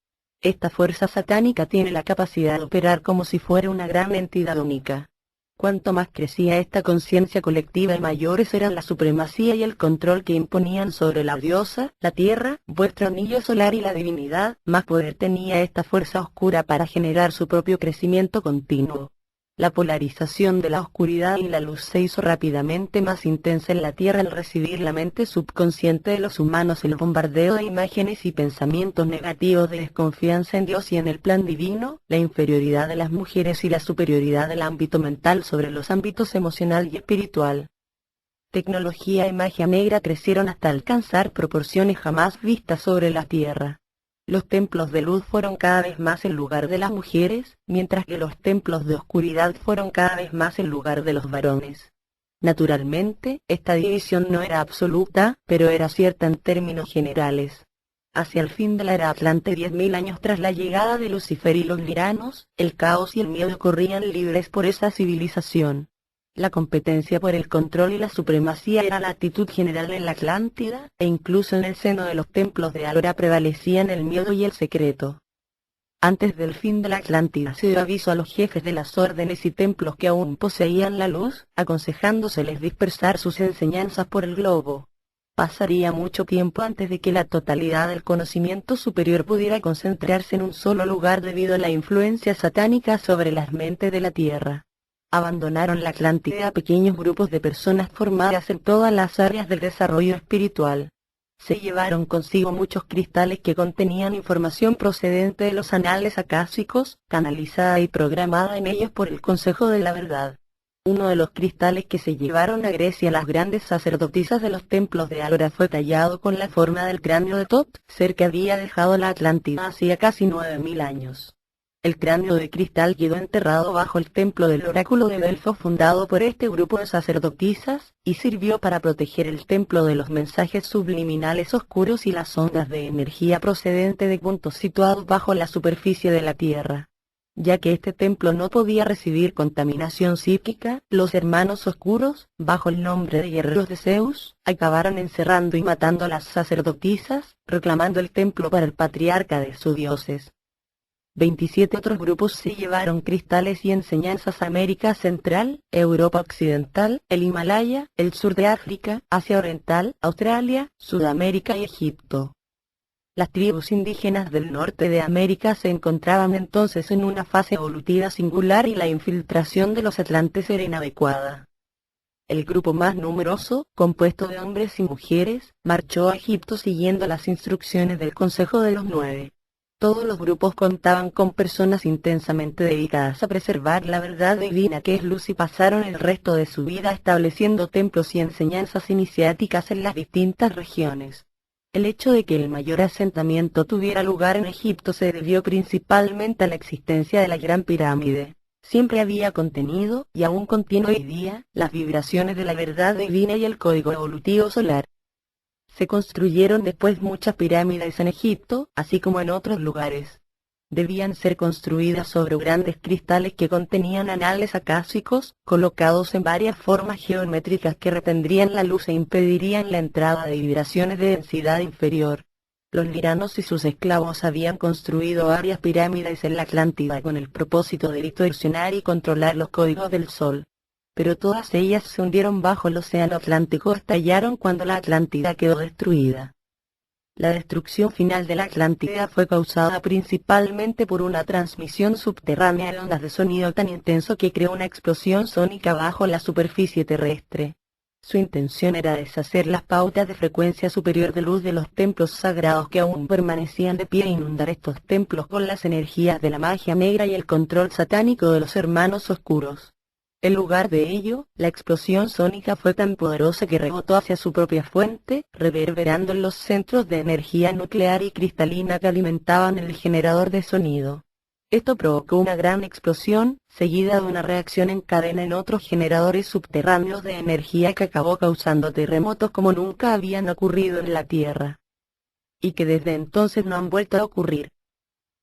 Esta fuerza satánica tiene la capacidad de operar como si fuera una gran entidad única. Cuanto más crecía esta conciencia colectiva y mayores eran la supremacía y el control que imponían sobre la diosa, la tierra, vuestro anillo solar y la divinidad, más poder tenía esta fuerza oscura para generar su propio crecimiento continuo. La polarización de la oscuridad y la luz se hizo rápidamente más intensa en la Tierra al recibir la mente subconsciente de los humanos el bombardeo de imágenes y pensamientos negativos de desconfianza en Dios y en el plan divino, la inferioridad de las mujeres y la superioridad del ámbito mental sobre los ámbitos emocional y espiritual. Tecnología y magia negra crecieron hasta alcanzar proporciones jamás vistas sobre la Tierra. Los templos de luz fueron cada vez más el lugar de las mujeres, mientras que los templos de oscuridad fueron cada vez más el lugar de los varones. Naturalmente, esta división no era absoluta, pero era cierta en términos generales. Hacia el fin de la era Atlante 10.000 años tras la llegada de Lucifer y los Liranos, el caos y el miedo corrían libres por esa civilización. La competencia por el control y la supremacía era la actitud general en la Atlántida, e incluso en el seno de los templos de Alora prevalecían el miedo y el secreto. Antes del fin de la Atlántida se dio aviso a los jefes de las órdenes y templos que aún poseían la luz, aconsejándoseles dispersar sus enseñanzas por el globo. Pasaría mucho tiempo antes de que la totalidad del conocimiento superior pudiera concentrarse en un solo lugar debido a la influencia satánica sobre las mentes de la Tierra. Abandonaron la Atlántida a pequeños grupos de personas formadas en todas las áreas del desarrollo espiritual. Se llevaron consigo muchos cristales que contenían información procedente de los anales acásicos, canalizada y programada en ellos por el Consejo de la Verdad. Uno de los cristales que se llevaron a Grecia las grandes sacerdotisas de los templos de Alora fue tallado con la forma del cráneo de Tot, ser que había dejado la Atlántida hacía casi 9.000 años. El cráneo de cristal quedó enterrado bajo el templo del oráculo de Delfos fundado por este grupo de sacerdotisas, y sirvió para proteger el templo de los mensajes subliminales oscuros y las ondas de energía procedente de puntos situados bajo la superficie de la Tierra. Ya que este templo no podía recibir contaminación psíquica, los hermanos oscuros, bajo el nombre de guerreros de Zeus, acabaron encerrando y matando a las sacerdotisas, reclamando el templo para el patriarca de sus dioses. 27 otros grupos se llevaron cristales y enseñanzas a América Central, Europa Occidental, el Himalaya, el sur de África, Asia Oriental, Australia, Sudamérica y Egipto. Las tribus indígenas del norte de América se encontraban entonces en una fase evolutiva singular y la infiltración de los atlantes era inadecuada. El grupo más numeroso, compuesto de hombres y mujeres, marchó a Egipto siguiendo las instrucciones del Consejo de los Nueve. Todos los grupos contaban con personas intensamente dedicadas a preservar la verdad divina que es luz y pasaron el resto de su vida estableciendo templos y enseñanzas iniciáticas en las distintas regiones. El hecho de que el mayor asentamiento tuviera lugar en Egipto se debió principalmente a la existencia de la Gran Pirámide. Siempre había contenido, y aún contiene hoy día, las vibraciones de la verdad divina y el código evolutivo solar. Se construyeron después muchas pirámides en Egipto, así como en otros lugares. Debían ser construidas sobre grandes cristales que contenían anales acásicos, colocados en varias formas geométricas que retendrían la luz e impedirían la entrada de vibraciones de densidad inferior. Los liranos y sus esclavos habían construido varias pirámides en la Atlántida con el propósito de distorsionar y controlar los códigos del Sol. Pero todas ellas se hundieron bajo el océano Atlántico o estallaron cuando la Atlántida quedó destruida. La destrucción final de la Atlántida fue causada principalmente por una transmisión subterránea de ondas de sonido tan intenso que creó una explosión sónica bajo la superficie terrestre. Su intención era deshacer las pautas de frecuencia superior de luz de los templos sagrados que aún permanecían de pie e inundar estos templos con las energías de la magia negra y el control satánico de los hermanos oscuros. En lugar de ello, la explosión sónica fue tan poderosa que rebotó hacia su propia fuente, reverberando en los centros de energía nuclear y cristalina que alimentaban el generador de sonido. Esto provocó una gran explosión, seguida de una reacción en cadena en otros generadores subterráneos de energía que acabó causando terremotos como nunca habían ocurrido en la Tierra. Y que desde entonces no han vuelto a ocurrir.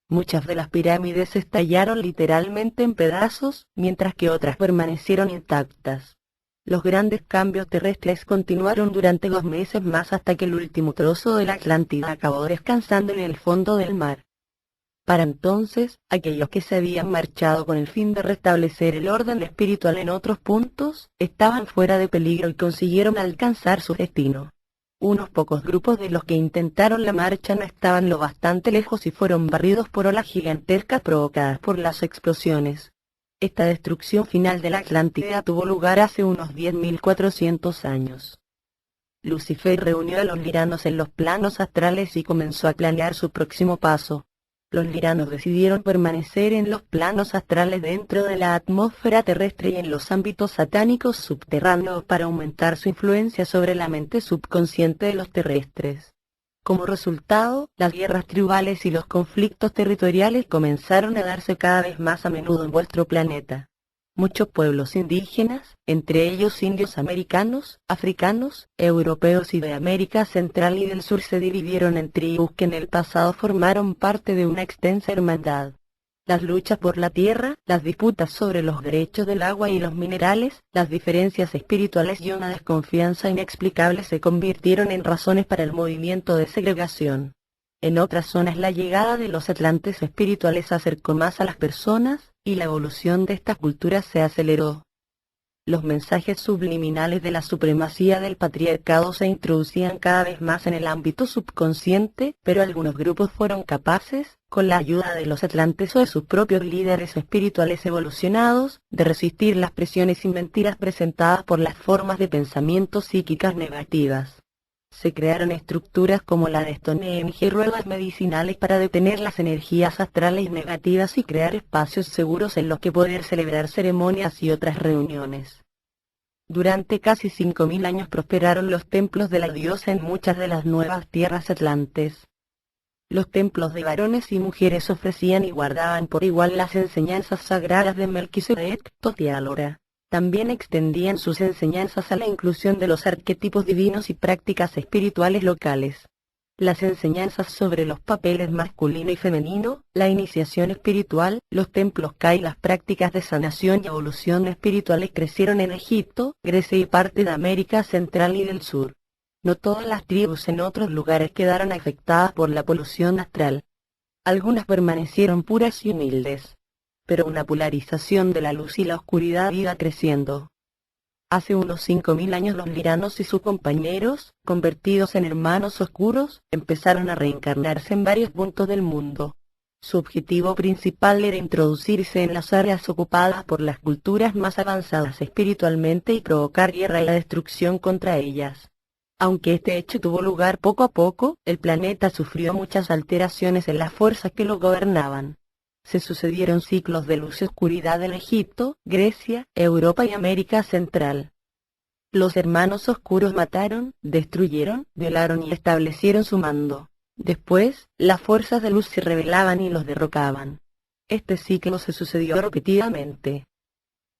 Muchas de las pirámides estallaron literalmente en pedazos, mientras que otras permanecieron intactas. Los grandes cambios terrestres continuaron durante 2 meses más hasta que el último trozo de la Atlántida acabó descansando en el fondo del mar. Para entonces, aquellos que se habían marchado con el fin de restablecer el orden espiritual en otros puntos, estaban fuera de peligro y consiguieron alcanzar su destino. Unos pocos grupos de los que intentaron la marcha no estaban lo bastante lejos y fueron barridos por olas gigantescas provocadas por las explosiones. Esta destrucción final de la Atlántida tuvo lugar hace unos 10.400 años. Lucifer reunió a los liranos en los planos astrales y comenzó a planear su próximo paso. Los liranos decidieron permanecer en los planos astrales dentro de la atmósfera terrestre y en los ámbitos satánicos subterráneos para aumentar su influencia sobre la mente subconsciente de los terrestres. Como resultado, las guerras tribales y los conflictos territoriales comenzaron a darse cada vez más a menudo en vuestro planeta. Muchos pueblos indígenas, entre ellos indios americanos, africanos, europeos y de América Central y del Sur se dividieron en tribus que en el pasado formaron parte de una extensa hermandad. Las luchas por la tierra, las disputas sobre los derechos del agua y los minerales, las diferencias espirituales y una desconfianza inexplicable se convirtieron en razones para el movimiento de segregación. En otras zonas la llegada de los atlantes espirituales acercó más a las personas, y la evolución de estas culturas se aceleró. Los mensajes subliminales de la supremacía del patriarcado se introducían cada vez más en el ámbito subconsciente, pero algunos grupos fueron capaces, con la ayuda de los atlantes o de sus propios líderes espirituales evolucionados, de resistir las presiones y mentiras presentadas por las formas de pensamiento psíquicas negativas. Se crearon estructuras como la de Stonehenge y ruedas medicinales para detener las energías astrales negativas y crear espacios seguros en los que poder celebrar ceremonias y otras reuniones. Durante casi 5.000 años prosperaron los templos de la diosa en muchas de las nuevas tierras atlantes. Los templos de varones y mujeres ofrecían y guardaban por igual las enseñanzas sagradas de Melquisedec, Tot y Alora. También extendían sus enseñanzas a la inclusión de los arquetipos divinos y prácticas espirituales locales. Las enseñanzas sobre los papeles masculino y femenino, la iniciación espiritual, los templos Ka y las prácticas de sanación y evolución espirituales crecieron en Egipto, Grecia y parte de América Central y del Sur. No todas las tribus en otros lugares quedaron afectadas por la polución astral. Algunas permanecieron puras y humildes. Pero una polarización de la luz y la oscuridad iba creciendo. Hace unos 5.000 años los liranos y sus compañeros, convertidos en hermanos oscuros, empezaron a reencarnarse en varios puntos del mundo. Su objetivo principal era introducirse en las áreas ocupadas por las culturas más avanzadas espiritualmente y provocar guerra y la destrucción contra ellas. Aunque este hecho tuvo lugar poco a poco, el planeta sufrió muchas alteraciones en las fuerzas que lo gobernaban. Se sucedieron ciclos de luz y oscuridad en Egipto, Grecia, Europa y América Central. Los hermanos oscuros mataron, destruyeron, violaron y establecieron su mando. Después, las fuerzas de luz se rebelaban y los derrocaban. Este ciclo se sucedió repetidamente.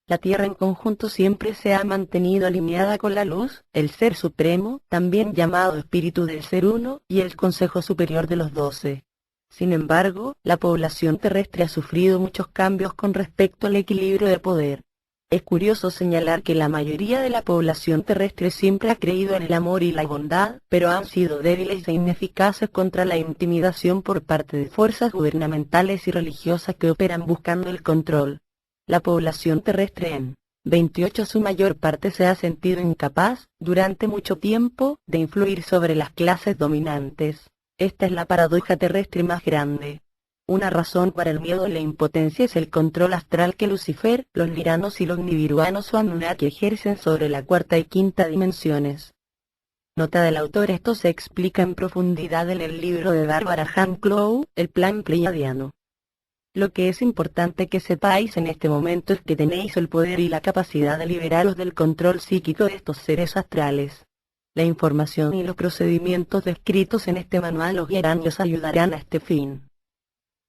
La Tierra en conjunto siempre se ha mantenido alineada con la luz, el Ser Supremo, también llamado Espíritu del Ser Uno, y el Consejo Superior de los 12. Sin embargo, la población terrestre ha sufrido muchos cambios con respecto al equilibrio de poder. Es curioso señalar que la mayoría de la población terrestre siempre ha creído en el amor y la bondad, pero han sido débiles e ineficaces contra la intimidación por parte de fuerzas gubernamentales y religiosas que operan buscando el control. La población terrestre en 28 su mayor parte se ha sentido incapaz, durante mucho tiempo, de influir sobre las clases dominantes. Esta es la paradoja terrestre más grande. Una razón para el miedo y la impotencia es el control astral que Lucifer, los liranos y los nibiruanos o Anunnaki ejercen sobre la cuarta y quinta dimensiones. Nota del autor: esto se explica en profundidad en el libro de Barbara Hanclough, El plan pleiadiano. Lo que es importante que sepáis en este momento es que tenéis el poder y la capacidad de liberaros del control psíquico de estos seres astrales. La información y los procedimientos descritos en este manual os guiarán y os ayudarán a este fin.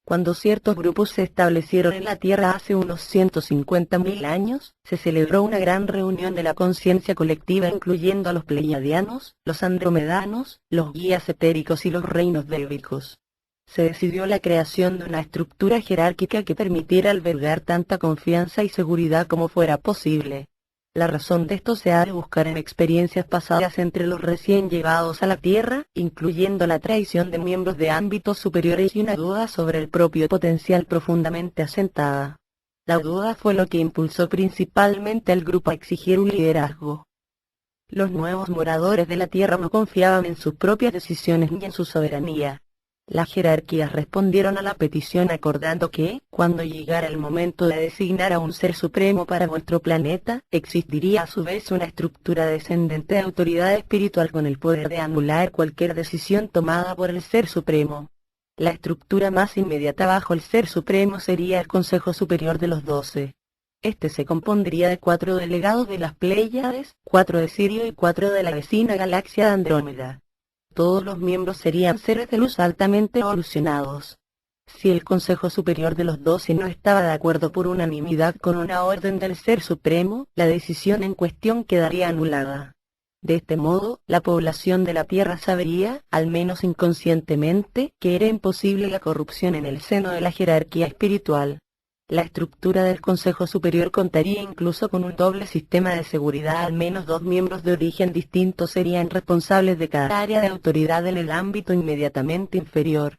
Cuando ciertos grupos se establecieron en la Tierra hace unos 150.000 años, se celebró una gran reunión de la conciencia colectiva incluyendo a los pleiadianos, los andromedanos, los guías etéricos y los reinos délficos. Se decidió la creación de una estructura jerárquica que permitiera albergar tanta confianza y seguridad como fuera posible. La razón de esto se ha de buscar en experiencias pasadas entre los recién llegados a la Tierra, incluyendo la traición de miembros de ámbitos superiores y una duda sobre el propio potencial profundamente asentada. La duda fue lo que impulsó principalmente al grupo a exigir un liderazgo. Los nuevos moradores de la Tierra no confiaban en sus propias decisiones ni en su soberanía. Las jerarquías respondieron a la petición acordando que, cuando llegara el momento de designar a un ser supremo para vuestro planeta, existiría a su vez una estructura descendente de autoridad espiritual con el poder de anular cualquier decisión tomada por el ser supremo. La estructura más inmediata bajo el ser supremo sería el Consejo Superior de los 12. Este se compondría de 4 delegados de las Pléyades, 4 de Sirio y 4 de la vecina galaxia de Andrómeda. Todos los miembros serían seres de luz altamente evolucionados. Si el Consejo Superior de los 12 no estaba de acuerdo por unanimidad con una orden del Ser Supremo, la decisión en cuestión quedaría anulada. De este modo, la población de la Tierra sabría, al menos inconscientemente, que era imposible la corrupción en el seno de la jerarquía espiritual. La estructura del Consejo Superior contaría incluso con un doble sistema de seguridad. Al menos 2 miembros de origen distinto serían responsables de cada área de autoridad en el ámbito inmediatamente inferior.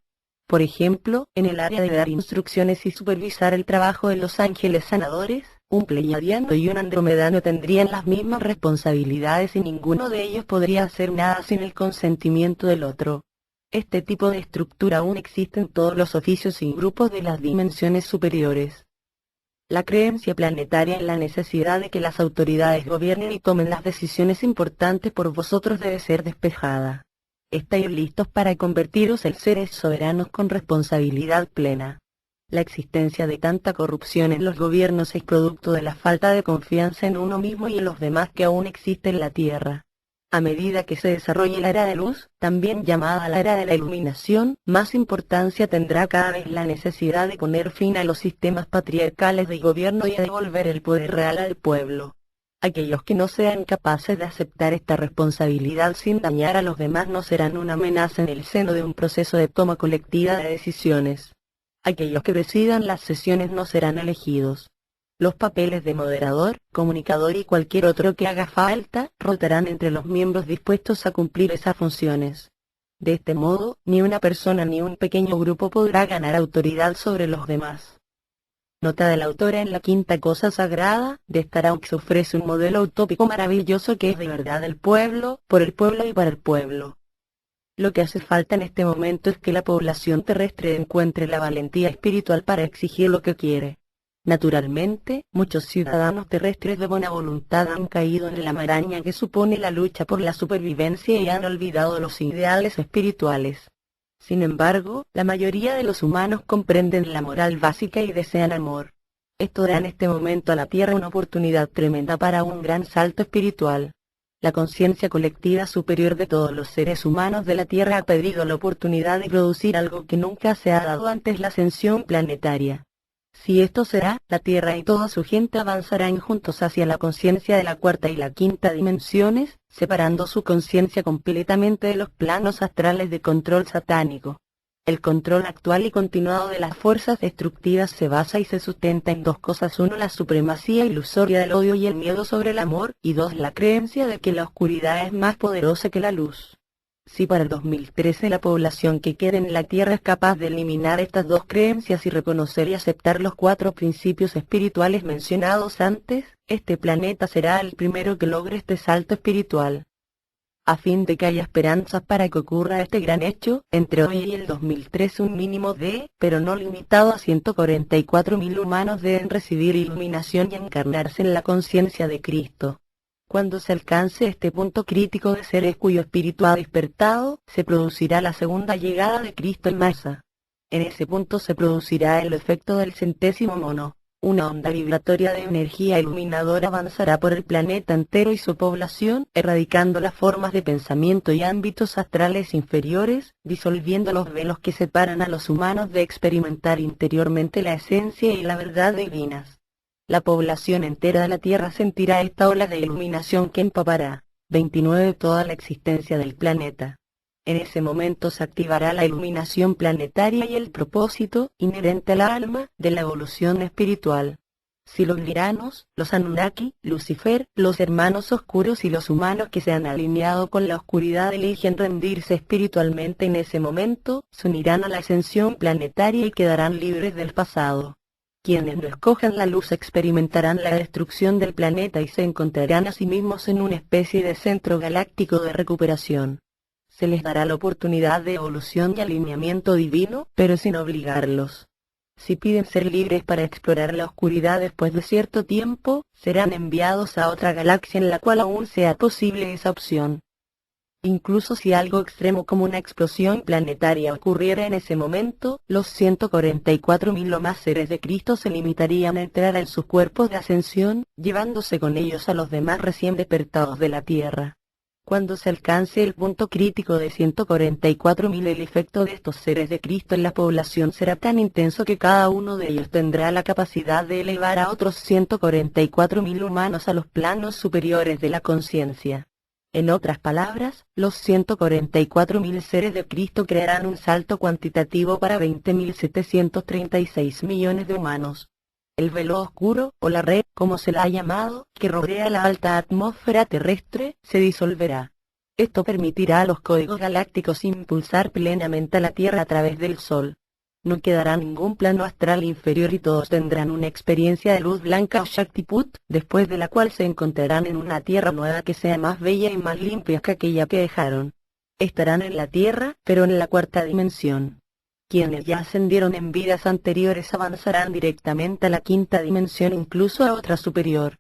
Por ejemplo, en el área de dar instrucciones y supervisar el trabajo de los ángeles sanadores, un pleiadiano y un andromedano tendrían las mismas responsabilidades y ninguno de ellos podría hacer nada sin el consentimiento del otro. Este tipo de estructura aún existe en todos los oficios y grupos de las dimensiones superiores. La creencia planetaria en la necesidad de que las autoridades gobiernen y tomen las decisiones importantes por vosotros debe ser despejada. Estáis listos para convertiros en seres soberanos con responsabilidad plena. La existencia de tanta corrupción en los gobiernos es producto de la falta de confianza en uno mismo y en los demás que aún existe en la Tierra. A medida que se desarrolle la era de luz, también llamada la era de la iluminación, más importancia tendrá cada vez la necesidad de poner fin a los sistemas patriarcales de gobierno y a devolver el poder real al pueblo. Aquellos que no sean capaces de aceptar esta responsabilidad sin dañar a los demás no serán una amenaza en el seno de un proceso de toma colectiva de decisiones. Aquellos que presidan las sesiones no serán elegidos. Los papeles de moderador, comunicador y cualquier otro que haga falta, rotarán entre los miembros dispuestos a cumplir esas funciones. De este modo, ni una persona ni un pequeño grupo podrá ganar autoridad sobre los demás. Nota de la autora: en la quinta cosa sagrada, de Staraux ofrece un modelo utópico maravilloso que es de verdad del pueblo, por el pueblo y para el pueblo. Lo que hace falta en este momento es que la población terrestre encuentre la valentía espiritual para exigir lo que quiere. Naturalmente, muchos ciudadanos terrestres de buena voluntad han caído en la maraña que supone la lucha por la supervivencia y han olvidado los ideales espirituales. Sin embargo, la mayoría de los humanos comprenden la moral básica y desean amor. Esto da en este momento a la Tierra una oportunidad tremenda para un gran salto espiritual. La conciencia colectiva superior de todos los seres humanos de la Tierra ha pedido la oportunidad de producir algo que nunca se ha dado antes: la ascensión planetaria. Si esto será, la Tierra y toda su gente avanzarán juntos hacia la conciencia de la cuarta y la quinta dimensiones, separando su conciencia completamente de los planos astrales de control satánico. El control actual y continuado de las fuerzas destructivas se basa y se sustenta en dos cosas: uno, la supremacía ilusoria del odio y el miedo sobre el amor, y dos, la creencia de que la oscuridad es más poderosa que la luz. Si para el 2013 la población que quede en la Tierra es capaz de eliminar estas dos creencias y reconocer y aceptar los 4 principios espirituales mencionados antes, este planeta será el primero que logre este salto espiritual. A fin de que haya esperanzas para que ocurra este gran hecho, entre hoy y el 2013 un mínimo de, pero no limitado a 144.000 humanos deben recibir iluminación y encarnarse en la conciencia de Cristo. Cuando se alcance este punto crítico de seres cuyo espíritu ha despertado, se producirá la segunda llegada de Cristo en masa. En ese punto se producirá el efecto del 100º mono. Una onda vibratoria de energía iluminadora avanzará por el planeta entero y su población, erradicando las formas de pensamiento y ámbitos astrales inferiores, disolviendo los velos que separan a los humanos de experimentar interiormente la esencia y la verdad divinas. La población entera de la Tierra sentirá esta ola de iluminación que empapará, 29, toda la existencia del planeta. En ese momento se activará la iluminación planetaria y el propósito, inherente al alma, de la evolución espiritual. Si los Liranos, los Anunnaki, Lucifer, los hermanos oscuros y los humanos que se han alineado con la oscuridad eligen rendirse espiritualmente en ese momento, se unirán a la ascensión planetaria y quedarán libres del pasado. Quienes no escojan la luz experimentarán la destrucción del planeta y se encontrarán a sí mismos en una especie de centro galáctico de recuperación. Se les dará la oportunidad de evolución y alineamiento divino, pero sin obligarlos. Si piden ser libres para explorar la oscuridad después de cierto tiempo, serán enviados a otra galaxia en la cual aún sea posible esa opción. Incluso si algo extremo como una explosión planetaria ocurriera en ese momento, los 144.000 o más seres de Cristo se limitarían a entrar en sus cuerpos de ascensión, llevándose con ellos a los demás recién despertados de la Tierra. Cuando se alcance el punto crítico de 144.000, el efecto de estos seres de Cristo en la población será tan intenso que cada uno de ellos tendrá la capacidad de elevar a otros 144.000 humanos a los planos superiores de la conciencia. En otras palabras, los 144.000 seres de Cristo crearán un salto cuantitativo para 20.736 millones de humanos. El velo oscuro, o la red, como se la ha llamado, que rodea la alta atmósfera terrestre, se disolverá. Esto permitirá a los códigos galácticos impulsar plenamente a la Tierra a través del Sol. No quedará ningún plano astral inferior y todos tendrán una experiencia de luz blanca o Shaktiput, después de la cual se encontrarán en una Tierra nueva que sea más bella y más limpia que aquella que dejaron. Estarán en la Tierra, pero en la 4ª dimensión. Quienes ya ascendieron en vidas anteriores avanzarán directamente a la 5ª dimensión, incluso a otra superior.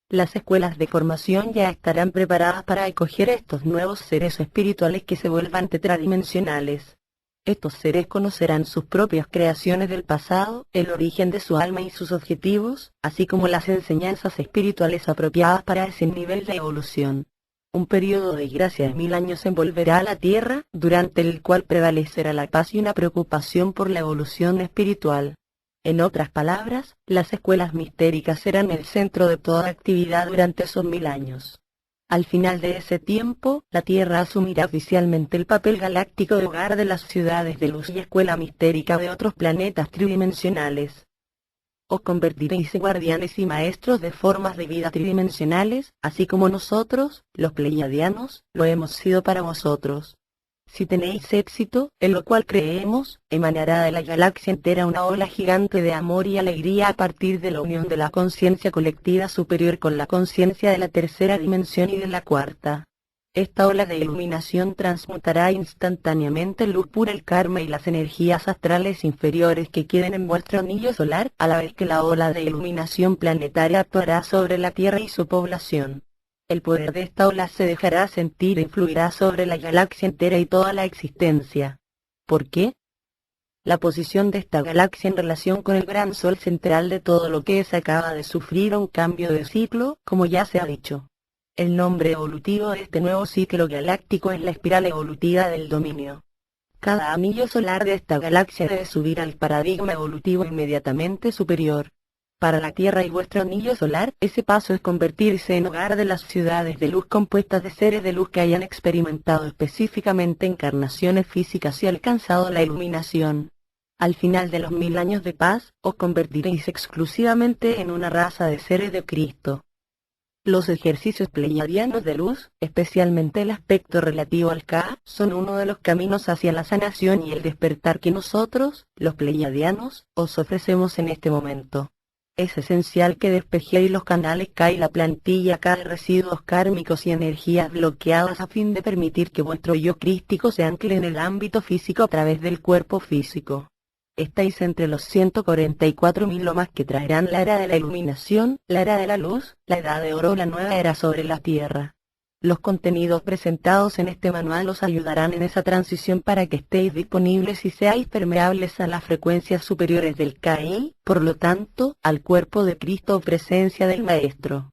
Las escuelas de formación ya estarán preparadas para acoger a estos nuevos seres espirituales que se vuelvan tetradimensionales. Estos seres conocerán sus propias creaciones del pasado, el origen de su alma y sus objetivos, así como las enseñanzas espirituales apropiadas para ese nivel de evolución. Un periodo de gracia de 1000 años envolverá a la Tierra, durante el cual prevalecerá la paz y una preocupación por la evolución espiritual. En otras palabras, las escuelas mistéricas serán el centro de toda actividad durante esos 1000 años. Al final de ese tiempo, la Tierra asumirá oficialmente el papel galáctico de hogar de las ciudades de luz y escuela mistérica de otros planetas tridimensionales. Os convertiréis en guardianes y maestros de formas de vida tridimensionales, así como nosotros, los pleiadianos, lo hemos sido para vosotros. Si tenéis éxito, en lo cual creemos, emanará de la galaxia entera una ola gigante de amor y alegría a partir de la unión de la conciencia colectiva superior con la conciencia de la 3ª dimensión y de la 4ª. Esta ola de iluminación transmutará instantáneamente en luz pura el karma y las energías astrales inferiores que queden en vuestro anillo solar, a la vez que la ola de iluminación planetaria actuará sobre la Tierra y su población. El poder de esta ola se dejará sentir e influirá sobre la galaxia entera y toda la existencia. ¿Por qué? La posición de esta galaxia en relación con el gran sol central de todo lo que es acaba de sufrir un cambio de ciclo, como ya se ha dicho. El nombre evolutivo de este nuevo ciclo galáctico es la espiral evolutiva del dominio. Cada anillo solar de esta galaxia debe subir al paradigma evolutivo inmediatamente superior. Para la Tierra y vuestro anillo solar, ese paso es convertirse en hogar de las ciudades de luz compuestas de seres de luz que hayan experimentado específicamente encarnaciones físicas y alcanzado la iluminación. Al final de los 1000 años de paz, os convertiréis exclusivamente en una raza de seres de Cristo. Los ejercicios pleiadianos de luz, especialmente el aspecto relativo al Ka, son uno de los caminos hacia la sanación y el despertar que nosotros, los pleiadianos, os ofrecemos en este momento. Es esencial que despejéis los canales Ka y la plantilla Ka de residuos kármicos y energías bloqueadas a fin de permitir que vuestro yo crístico se ancle en el ámbito físico a través del cuerpo físico. Estáis entre los 144.000 lomas que traerán la era de la iluminación, la era de la luz, la edad de oro o la nueva era sobre la tierra. Los contenidos presentados en este manual os ayudarán en esa transición para que estéis disponibles y seáis permeables a las frecuencias superiores del Ka-I, por lo tanto, al cuerpo de Cristo o presencia del Maestro.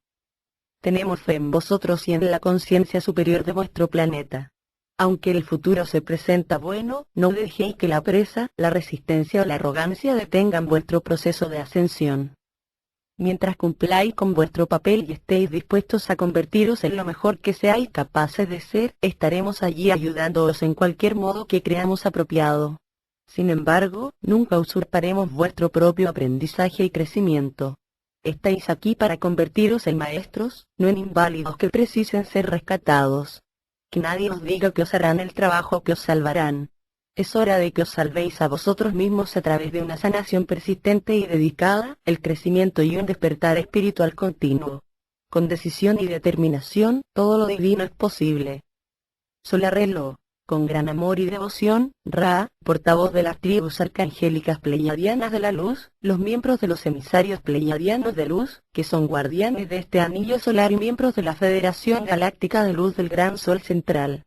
Tenemos fe en vosotros y en la conciencia superior de vuestro planeta. Aunque el futuro se presenta bueno, no dejéis que la presa, la resistencia o la arrogancia detengan vuestro proceso de ascensión. Mientras cumpláis con vuestro papel y estéis dispuestos a convertiros en lo mejor que seáis capaces de ser, estaremos allí ayudándoos en cualquier modo que creamos apropiado. Sin embargo, nunca usurparemos vuestro propio aprendizaje y crecimiento. Estáis aquí para convertiros en maestros, no en inválidos que precisen ser rescatados. Que nadie os diga que os harán el trabajo que os salvarán. Es hora de que os salvéis a vosotros mismos a través de una sanación persistente y dedicada, el crecimiento y un despertar espiritual continuo. Con decisión y determinación, todo lo divino es posible. Solarrelo. Con gran amor y devoción, Ra, portavoz de las tribus arcangélicas pleiadianas de la luz, los miembros de los emisarios pleiadianos de luz, que son guardianes de este anillo solar y miembros de la Federación Galáctica de Luz del Gran Sol Central.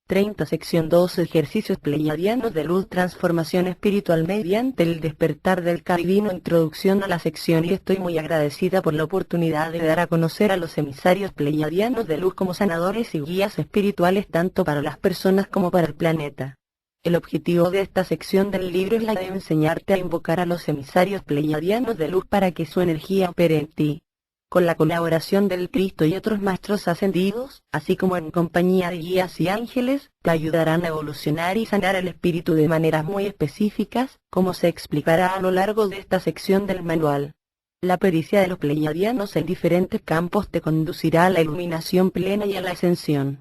30 Sección 2 Ejercicios pleiadianos de luz. Transformación espiritual mediante el despertar del Ka divino. Introducción a la sección. Y estoy muy agradecida por la oportunidad de dar a conocer a los emisarios pleiadianos de luz como sanadores y guías espirituales tanto para las personas como para el planeta. El objetivo de esta sección del libro es la de enseñarte a invocar a los emisarios pleiadianos de luz para que su energía opere en ti. Con la colaboración del Cristo y otros maestros ascendidos, así como en compañía de guías y ángeles, te ayudarán a evolucionar y sanar el espíritu de maneras muy específicas, como se explicará a lo largo de esta sección del manual. La pericia de los pleiadianos en diferentes campos te conducirá a la iluminación plena y a la ascensión.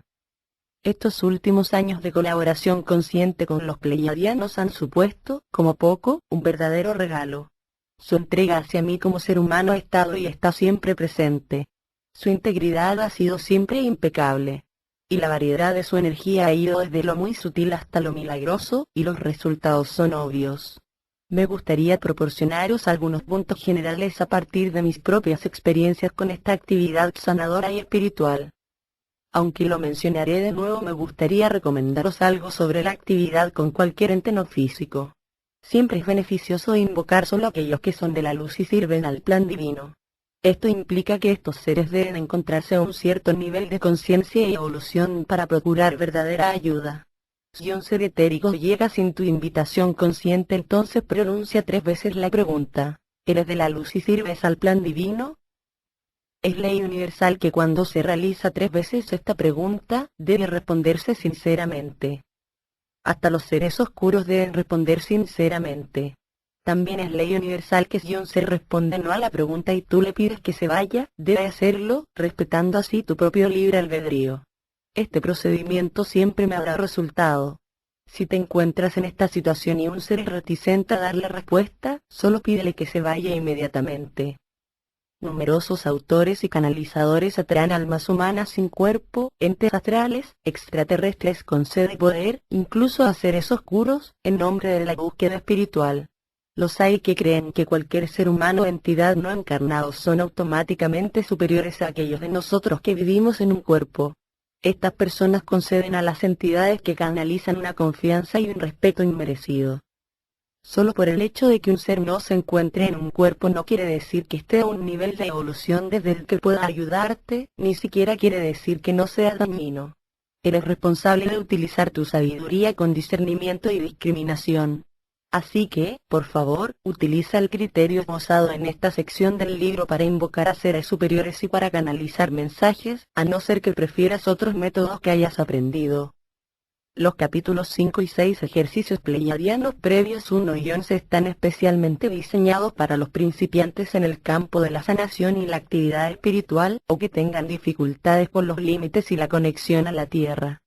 Estos últimos años de colaboración consciente con los pleiadianos han supuesto, como poco, un verdadero regalo. Su entrega hacia mí como ser humano ha estado y está siempre presente. Su integridad ha sido siempre impecable. Y la variedad de su energía ha ido desde lo muy sutil hasta lo milagroso, y los resultados son obvios. Me gustaría proporcionaros algunos puntos generales a partir de mis propias experiencias con esta actividad sanadora y espiritual. Aunque lo mencionaré de nuevo, me gustaría recomendaros algo sobre la actividad con cualquier ente no físico. Siempre es beneficioso invocar solo a aquellos que son de la luz y sirven al plan divino. Esto implica que estos seres deben encontrarse a un cierto nivel de conciencia y evolución para procurar verdadera ayuda. Si un ser etérico llega sin tu invitación consciente, entonces pronuncia 3 veces la pregunta: ¿eres de la luz y sirves al plan divino? Es ley universal que cuando se realiza 3 veces esta pregunta, debe responderse sinceramente. Hasta los seres oscuros deben responder sinceramente. También es ley universal que si un ser responde no a la pregunta y tú le pides que se vaya, debe hacerlo, respetando así tu propio libre albedrío. Este procedimiento siempre me habrá resultado. Si te encuentras en esta situación y un ser es reticente a darle respuesta, solo pídele que se vaya inmediatamente. Numerosos autores y canalizadores atraen almas humanas sin cuerpo, entes astrales, extraterrestres con sed y poder, incluso a seres oscuros, en nombre de la búsqueda espiritual. Los hay que creen que cualquier ser humano o entidad no encarnado son automáticamente superiores a aquellos de nosotros que vivimos en un cuerpo. Estas personas conceden a las entidades que canalizan una confianza y un respeto inmerecido. Solo por el hecho de que un ser no se encuentre en un cuerpo no quiere decir que esté a un nivel de evolución desde el que pueda ayudarte, ni siquiera quiere decir que no sea dañino. Eres responsable de utilizar tu sabiduría con discernimiento y discriminación. Así que, por favor, utiliza el criterio esbozado en esta sección del libro para invocar a seres superiores y para canalizar mensajes, a no ser que prefieras otros métodos que hayas aprendido. Los capítulos 5 y 6 ejercicios pleiadianos previos 1 y 11 están especialmente diseñados para los principiantes en el campo de la sanación y la actividad espiritual, o que tengan dificultades con los límites y la conexión a la tierra.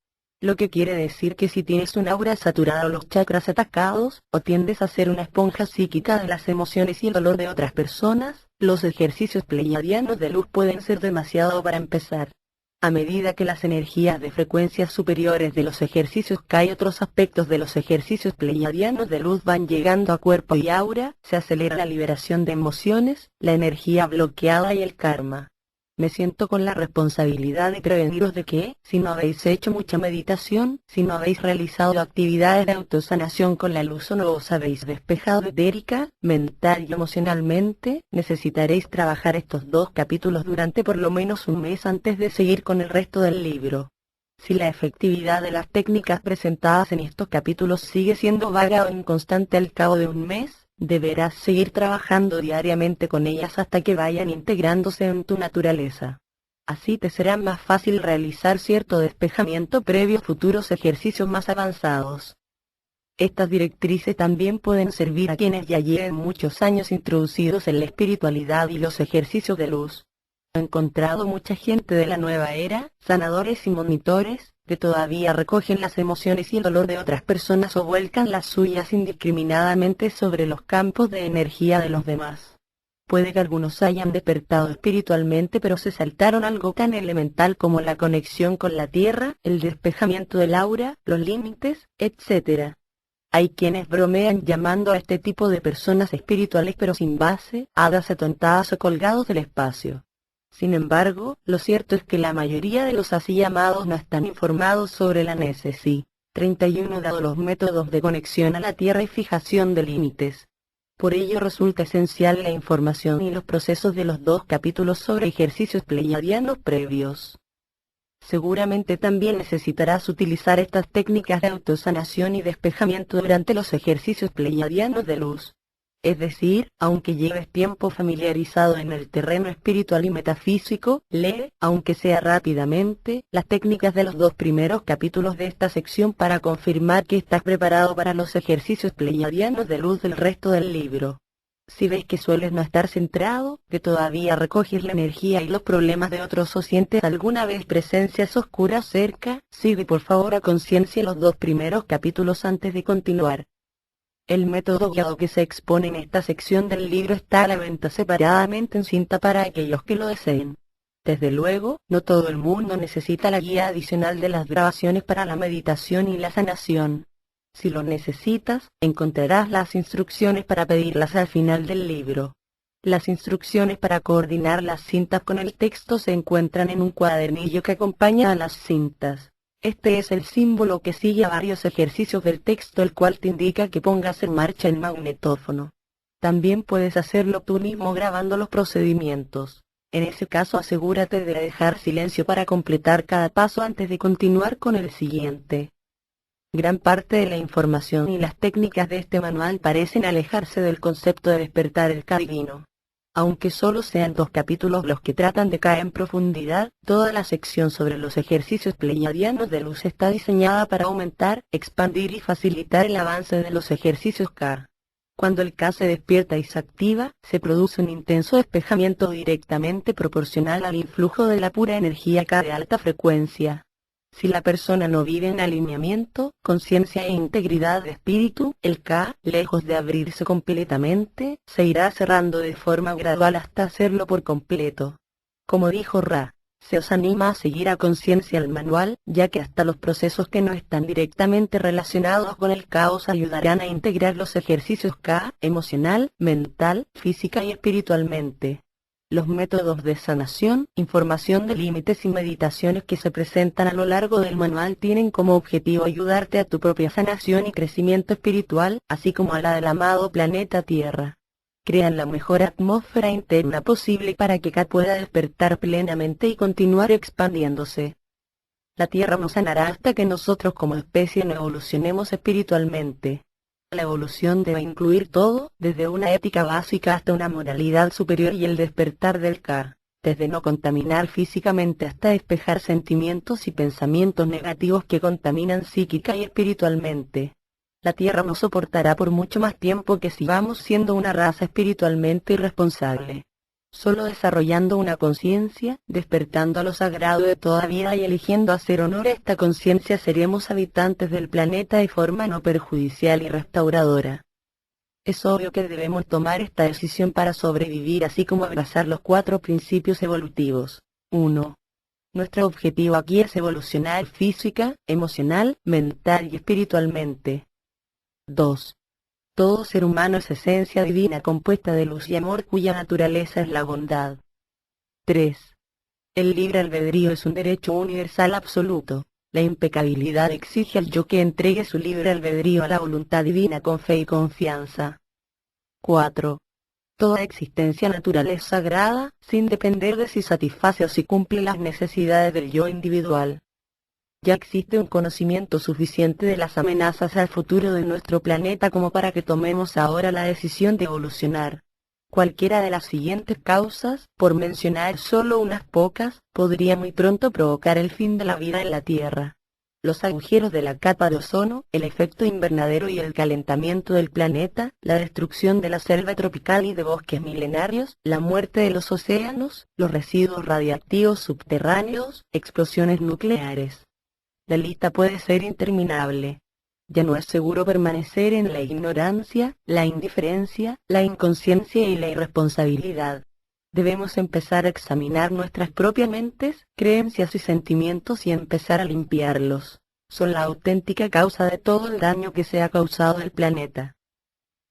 Lo que quiere decir que si tienes un aura saturada o los chakras atacados, o tiendes a ser una esponja psíquica de las emociones y el dolor de otras personas, los ejercicios pleiadianos de luz pueden ser demasiado para empezar. A medida que las energías de frecuencias superiores de los ejercicios K y otros aspectos de los ejercicios pleiadianos de luz van llegando a cuerpo y aura, se acelera la liberación de emociones, la energía bloqueada y el karma. Me siento con la responsabilidad de preveniros de que, si no habéis hecho mucha meditación, si no habéis realizado actividades de autosanación con la luz o no os habéis despejado etérica, mental y emocionalmente, necesitaréis trabajar estos 2 capítulos durante por lo menos un mes antes de seguir con el resto del libro. Si la efectividad de las técnicas presentadas en estos capítulos sigue siendo vaga o inconstante al cabo de un mes, deberás seguir trabajando diariamente con ellas hasta que vayan integrándose en tu naturaleza. Así te será más fácil realizar cierto despejamiento previo a futuros ejercicios más avanzados. Estas directrices también pueden servir a quienes ya lleven muchos años introducidos en la espiritualidad y los ejercicios de luz. He encontrado mucha gente de la nueva era, sanadores y monitores, que todavía recogen las emociones y el dolor de otras personas o vuelcan las suyas indiscriminadamente sobre los campos de energía de los demás. Puede que algunos hayan despertado espiritualmente pero se saltaron algo tan elemental como la conexión con la tierra, el despejamiento del aura, los límites, etc. Hay quienes bromean llamando a este tipo de personas espirituales pero sin base, hadas atontadas o colgados del espacio. Sin embargo, lo cierto es que la mayoría de los así llamados no están informados sobre la necesidad. 31 dado los métodos de conexión a la tierra y fijación de límites. Por ello resulta esencial la información y los procesos de los 2 capítulos sobre ejercicios pleiadianos previos. Seguramente también necesitarás utilizar estas técnicas de autosanación y despejamiento durante los ejercicios pleiadianos de luz. Es decir, aunque lleves tiempo familiarizado en el terreno espiritual y metafísico, lee, aunque sea rápidamente, las técnicas de los 2 primeros capítulos de esta sección para confirmar que estás preparado para los ejercicios pleiadianos de luz del resto del libro. Si ves que sueles no estar centrado, que todavía recoges la energía y los problemas de otros o sientes alguna vez presencias oscuras cerca, sigue por favor a conciencia los 2 primeros capítulos antes de continuar. El método guiado que se expone en esta sección del libro está a la venta separadamente en cinta para aquellos que lo deseen. Desde luego, no todo el mundo necesita la guía adicional de las grabaciones para la meditación y la sanación. Si lo necesitas, encontrarás las instrucciones para pedirlas al final del libro. Las instrucciones para coordinar las cintas con el texto se encuentran en un cuadernillo que acompaña a las cintas. Este es el símbolo que sigue a varios ejercicios del texto, el cual te indica que pongas en marcha el magnetófono. También puedes hacerlo tú mismo grabando los procedimientos. En ese caso asegúrate de dejar silencio para completar cada paso antes de continuar con el siguiente. Gran parte de la información y las técnicas de este manual parecen alejarse del concepto de despertar el Ka divino. Aunque solo sean 2 capítulos los que tratan de Ka en profundidad, toda la sección sobre los ejercicios pleiadianos de luz está diseñada para aumentar, expandir y facilitar el avance de los ejercicios Ka. Cuando el Ka se despierta y se activa, se produce un intenso despejamiento directamente proporcional al influjo de la pura energía Ka de alta frecuencia. Si la persona no vive en alineamiento, conciencia e integridad de espíritu, el Ka, lejos de abrirse completamente, se irá cerrando de forma gradual hasta hacerlo por completo. Como dijo Ra, se os anima a seguir a conciencia el manual, ya que hasta los procesos que no están directamente relacionados con el Ka os ayudarán a integrar los ejercicios Ka, emocional, mental, física y espiritualmente. Los métodos de sanación, información de límites y meditaciones que se presentan a lo largo del manual tienen como objetivo ayudarte a tu propia sanación y crecimiento espiritual, así como a la del amado planeta Tierra. Crean la mejor atmósfera interna posible para que Ka pueda despertar plenamente y continuar expandiéndose. La Tierra nos sanará hasta que nosotros como especie no evolucionemos espiritualmente. La evolución debe incluir todo, desde una ética básica hasta una moralidad superior y el despertar del Ka, desde no contaminar físicamente hasta despejar sentimientos y pensamientos negativos que contaminan psíquica y espiritualmente. La Tierra no soportará por mucho más tiempo que sigamos siendo una raza espiritualmente irresponsable. Solo desarrollando una conciencia, despertando a lo sagrado de toda vida y eligiendo hacer honor a esta conciencia seremos habitantes del planeta de forma no perjudicial y restauradora. Es obvio que debemos tomar esta decisión para sobrevivir así como abrazar los 4 principios evolutivos. 1. Nuestro objetivo aquí es evolucionar física, emocional, mental y espiritualmente. 2. Todo ser humano es esencia divina compuesta de luz y amor cuya naturaleza es la bondad. 3. El libre albedrío es un derecho universal absoluto. La impecabilidad exige al yo que entregue su libre albedrío a la voluntad divina con fe y confianza. 4. Toda existencia natural es sagrada, sin depender de si satisface o si cumple las necesidades del yo individual. Ya existe un conocimiento suficiente de las amenazas al futuro de nuestro planeta como para que tomemos ahora la decisión de evolucionar. Cualquiera de las siguientes causas, por mencionar solo unas pocas, podría muy pronto provocar el fin de la vida en la Tierra. Los agujeros de la capa de ozono, el efecto invernadero y el calentamiento del planeta, la destrucción de la selva tropical y de bosques milenarios, la muerte de los océanos, los residuos radiactivos subterráneos, explosiones nucleares. La lista puede ser interminable. Ya no es seguro permanecer en la ignorancia, la indiferencia, la inconsciencia y la irresponsabilidad. Debemos empezar a examinar nuestras propias mentes, creencias y sentimientos y empezar a limpiarlos. Son la auténtica causa de todo el daño que se ha causado al planeta.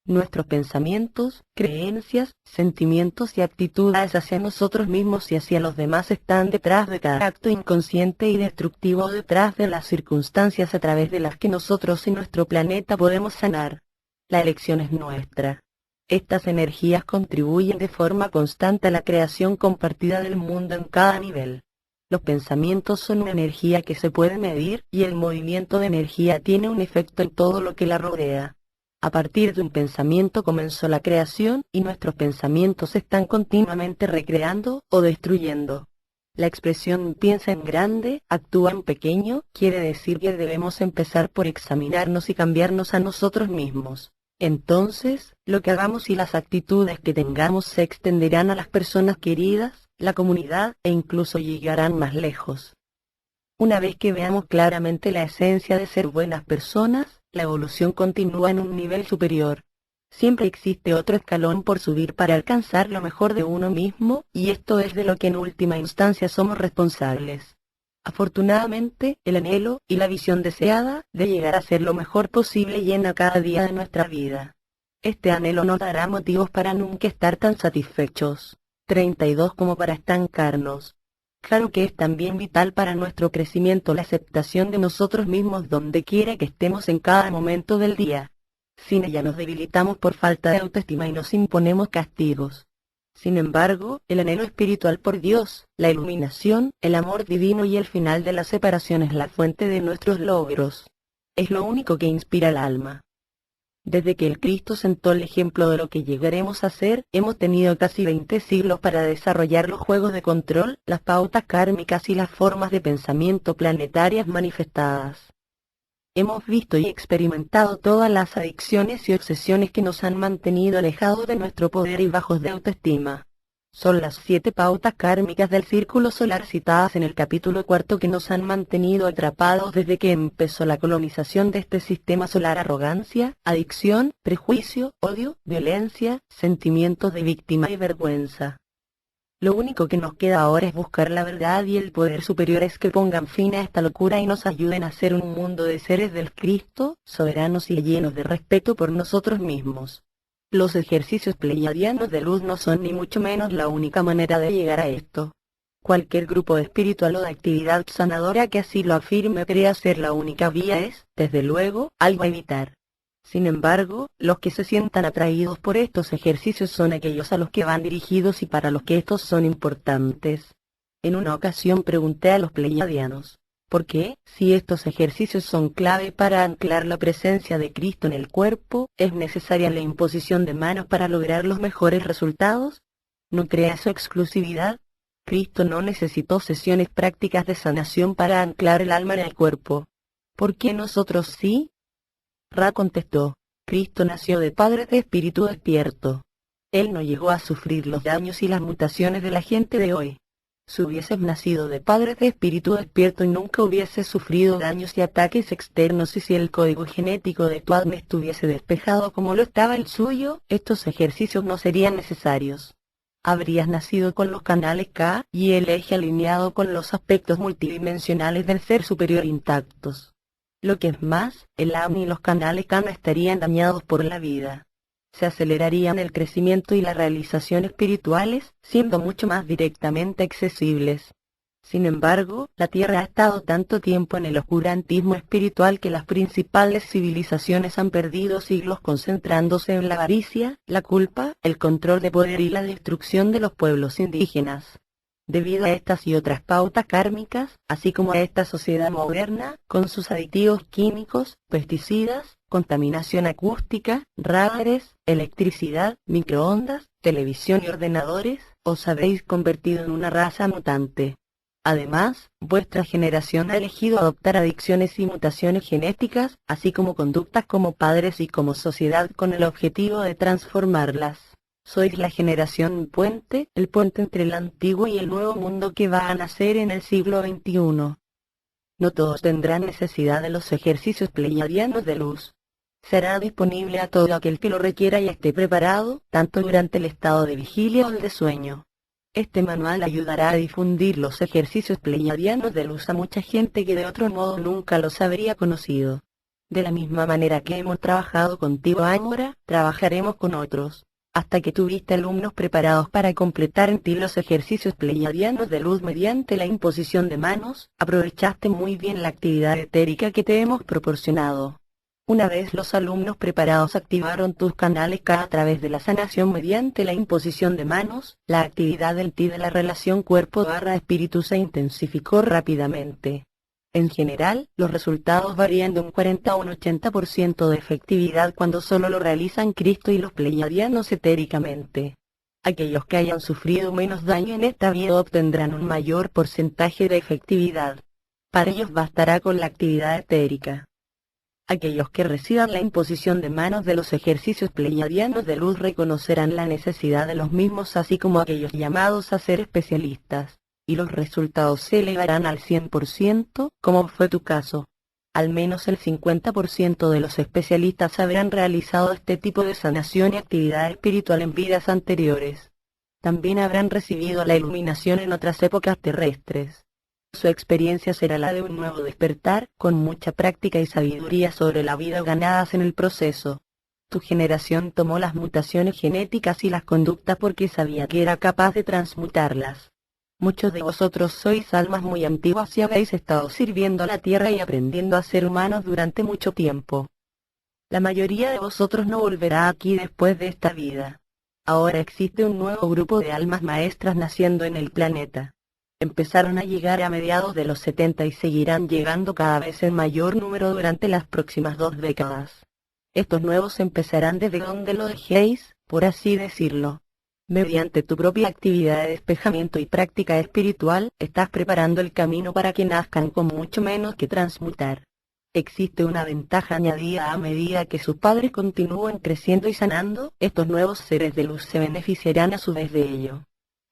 Nuestros pensamientos, creencias, sentimientos y actitudes hacia nosotros mismos y hacia los demás están detrás de cada acto inconsciente y destructivo, detrás de las circunstancias a través de las que nosotros y nuestro planeta podemos sanar. La elección es nuestra. Estas energías contribuyen de forma constante a la creación compartida del mundo en cada nivel. Los pensamientos son una energía que se puede medir y el movimiento de energía tiene un efecto en todo lo que la rodea. A partir de un pensamiento comenzó la creación y nuestros pensamientos se están continuamente recreando o destruyendo. La expresión piensa en grande, actúa en pequeño, quiere decir que debemos empezar por examinarnos y cambiarnos a nosotros mismos. Entonces, lo que hagamos y las actitudes que tengamos se extenderán a las personas queridas, la comunidad e incluso llegarán más lejos. Una vez que veamos claramente la esencia de ser buenas personas, la evolución continúa en un nivel superior. Siempre existe otro escalón por subir para alcanzar lo mejor de uno mismo, y esto es de lo que en última instancia somos responsables. Afortunadamente, el anhelo y la visión deseada de llegar a ser lo mejor posible llena cada día de nuestra vida. Este anhelo nos dará motivos para nunca estar tan satisfechos. 32 como para estancarnos. Claro que es también vital para nuestro crecimiento la aceptación de nosotros mismos donde quiera que estemos en cada momento del día. Sin ella nos debilitamos por falta de autoestima y nos imponemos castigos. Sin embargo, el anhelo espiritual por Dios, la iluminación, el amor divino y el final de la separación es la fuente de nuestros logros. Es lo único que inspira al alma. Desde que el Cristo sentó el ejemplo de lo que llegaremos a ser, hemos tenido casi 20 siglos para desarrollar los juegos de control, las pautas kármicas y las formas de pensamiento planetarias manifestadas. Hemos visto y experimentado todas las adicciones y obsesiones que nos han mantenido alejados de nuestro poder y bajos de autoestima. Son las 7 pautas kármicas del círculo solar citadas en el capítulo 4 que nos han mantenido atrapados desde que empezó la colonización de este sistema solar: arrogancia, adicción, prejuicio, odio, violencia, sentimientos de víctima y vergüenza. Lo único que nos queda ahora es buscar la verdad y el poder superiores que pongan fin a esta locura y nos ayuden a ser un mundo de seres del Cristo, soberanos y llenos de respeto por nosotros mismos. Los ejercicios pleiadianos de luz no son ni mucho menos la única manera de llegar a esto. Cualquier grupo espiritual o de actividad sanadora que así lo afirme o crea ser la única vía es, desde luego, algo a evitar. Sin embargo, los que se sientan atraídos por estos ejercicios son aquellos a los que van dirigidos y para los que estos son importantes. En una ocasión pregunté a los pleiadianos, Porque, si estos ejercicios son clave para anclar la presencia de Cristo en el cuerpo, ¿es necesaria la imposición de manos para lograr los mejores resultados? ¿No crea su exclusividad? Cristo no necesitó sesiones prácticas de sanación para anclar el alma en el cuerpo. ¿Por qué nosotros sí? Ra contestó, Cristo nació de padre de espíritu despierto. Él no llegó a sufrir los daños y las mutaciones de la gente de hoy. Si hubieses nacido de padre de espíritu despierto y nunca hubieses sufrido daños y ataques externos, y si el código genético de tu alma estuviese despejado como lo estaba el suyo, estos ejercicios no serían necesarios. Habrías nacido con los canales K y el eje alineado con los aspectos multidimensionales del ser superior intactos. Lo que es más, el alma y los canales K no estarían dañados por la vida. Se acelerarían el crecimiento y la realización espirituales, siendo mucho más directamente accesibles. Sin embargo, la Tierra ha estado tanto tiempo en el oscurantismo espiritual que las principales civilizaciones han perdido siglos concentrándose en la avaricia, la culpa, el control de poder y la destrucción de los pueblos indígenas. Debido a estas y otras pautas kármicas, así como a esta sociedad moderna, con sus aditivos químicos, pesticidas, contaminación acústica, radares, electricidad, microondas, televisión y ordenadores, os habéis convertido en una raza mutante. Además, vuestra generación ha elegido adoptar adicciones y mutaciones genéticas, así como conductas como padres y como sociedad con el objetivo de transformarlas. Sois la generación puente, el puente entre el antiguo y el nuevo mundo que va a nacer en el siglo XXI. No todos tendrán necesidad de los ejercicios pleiadianos de luz. Será disponible a todo aquel que lo requiera y esté preparado, tanto durante el estado de vigilia o el de sueño. Este manual ayudará a difundir los ejercicios pleiadianos de luz a mucha gente que de otro modo nunca los habría conocido. De la misma manera que hemos trabajado contigo ahora, trabajaremos con otros. Hasta que tuviste alumnos preparados para completar en ti los ejercicios pleiadianos de luz mediante la imposición de manos, aprovechaste muy bien la actividad etérica que te hemos proporcionado. Una vez los alumnos preparados activaron tus canales K a través de la sanación mediante la imposición de manos, la actividad del ti de la relación cuerpo-espíritu se intensificó rápidamente. En general, los resultados varían de un 40 a un 80% de efectividad cuando solo lo realizan Cristo y los pleiadianos etéricamente. Aquellos que hayan sufrido menos daño en esta vida obtendrán un mayor porcentaje de efectividad. Para ellos bastará con la actividad etérica. Aquellos que reciban la imposición de manos de los ejercicios pleiadianos de luz reconocerán la necesidad de los mismos, así como aquellos llamados a ser especialistas. Y los resultados se elevarán al 100%, como fue tu caso. Al menos el 50% de los especialistas habrán realizado este tipo de sanación y actividad espiritual en vidas anteriores. También habrán recibido la iluminación en otras épocas terrestres. Su experiencia será la de un nuevo despertar, con mucha práctica y sabiduría sobre la vida ganadas en el proceso. Tu generación tomó las mutaciones genéticas y las conductas porque sabía que era capaz de transmutarlas. Muchos de vosotros sois almas muy antiguas y habéis estado sirviendo a la tierra y aprendiendo a ser humanos durante mucho tiempo. La mayoría de vosotros no volverá aquí después de esta vida. Ahora existe un nuevo grupo de almas maestras naciendo en el planeta. Empezaron a llegar a mediados de los 70 y seguirán llegando cada vez en mayor número durante las próximas 2 décadas. Estos nuevos empezarán desde donde lo dejéis, por así decirlo. Mediante tu propia actividad de despejamiento y práctica espiritual, estás preparando el camino para que nazcan con mucho menos que transmutar. Existe una ventaja añadida a medida que sus padres continúen creciendo y sanando, estos nuevos seres de luz se beneficiarán a su vez de ello.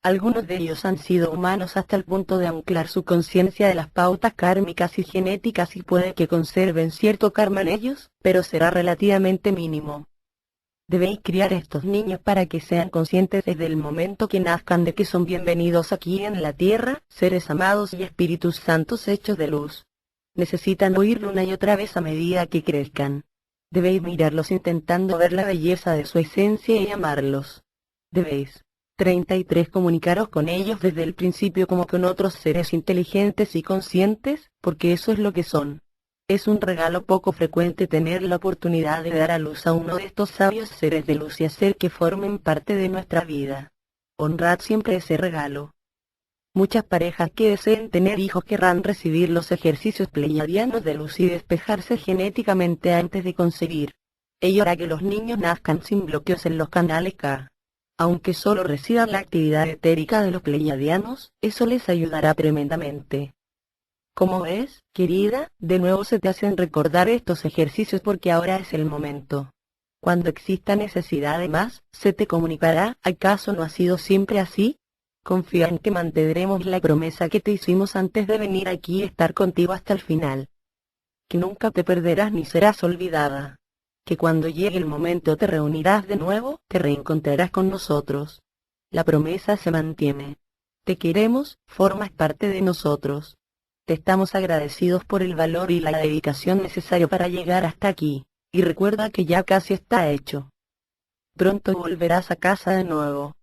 Algunos de ellos han sido humanos hasta el punto de anclar su conciencia de las pautas kármicas y genéticas y puede que conserven cierto karma en ellos, pero será relativamente mínimo. Debéis criar a estos niños para que sean conscientes desde el momento que nazcan de que son bienvenidos aquí en la tierra, seres amados y espíritus santos hechos de luz. Necesitan oírlo una y otra vez a medida que crezcan. Debéis mirarlos intentando ver la belleza de su esencia y amarlos. Debéis 33 comunicaros con ellos desde el principio como con otros seres inteligentes y conscientes, porque eso es lo que son. Es un regalo poco frecuente tener la oportunidad de dar a luz a uno de estos sabios seres de luz y hacer que formen parte de nuestra vida. Honrad siempre ese regalo. Muchas parejas que deseen tener hijos querrán recibir los ejercicios pleiadianos de luz y despejarse genéticamente antes de concebir. Ello hará que los niños nazcan sin bloqueos en los canales K. Aunque solo reciban la actividad etérica de los pleiadianos, eso les ayudará tremendamente. Como ves, querida, de nuevo se te hacen recordar estos ejercicios porque ahora es el momento. Cuando exista necesidad de más, se te comunicará. ¿Acaso no ha sido siempre así? Confía en que mantendremos la promesa que te hicimos antes de venir aquí y estar contigo hasta el final. Que nunca te perderás ni serás olvidada. Que cuando llegue el momento te reunirás de nuevo, te reencontrarás con nosotros. La promesa se mantiene. Te queremos, formas parte de nosotros. Te estamos agradecidos por el valor y la dedicación necesario para llegar hasta aquí, y recuerda que ya casi está hecho. Pronto volverás a casa de nuevo.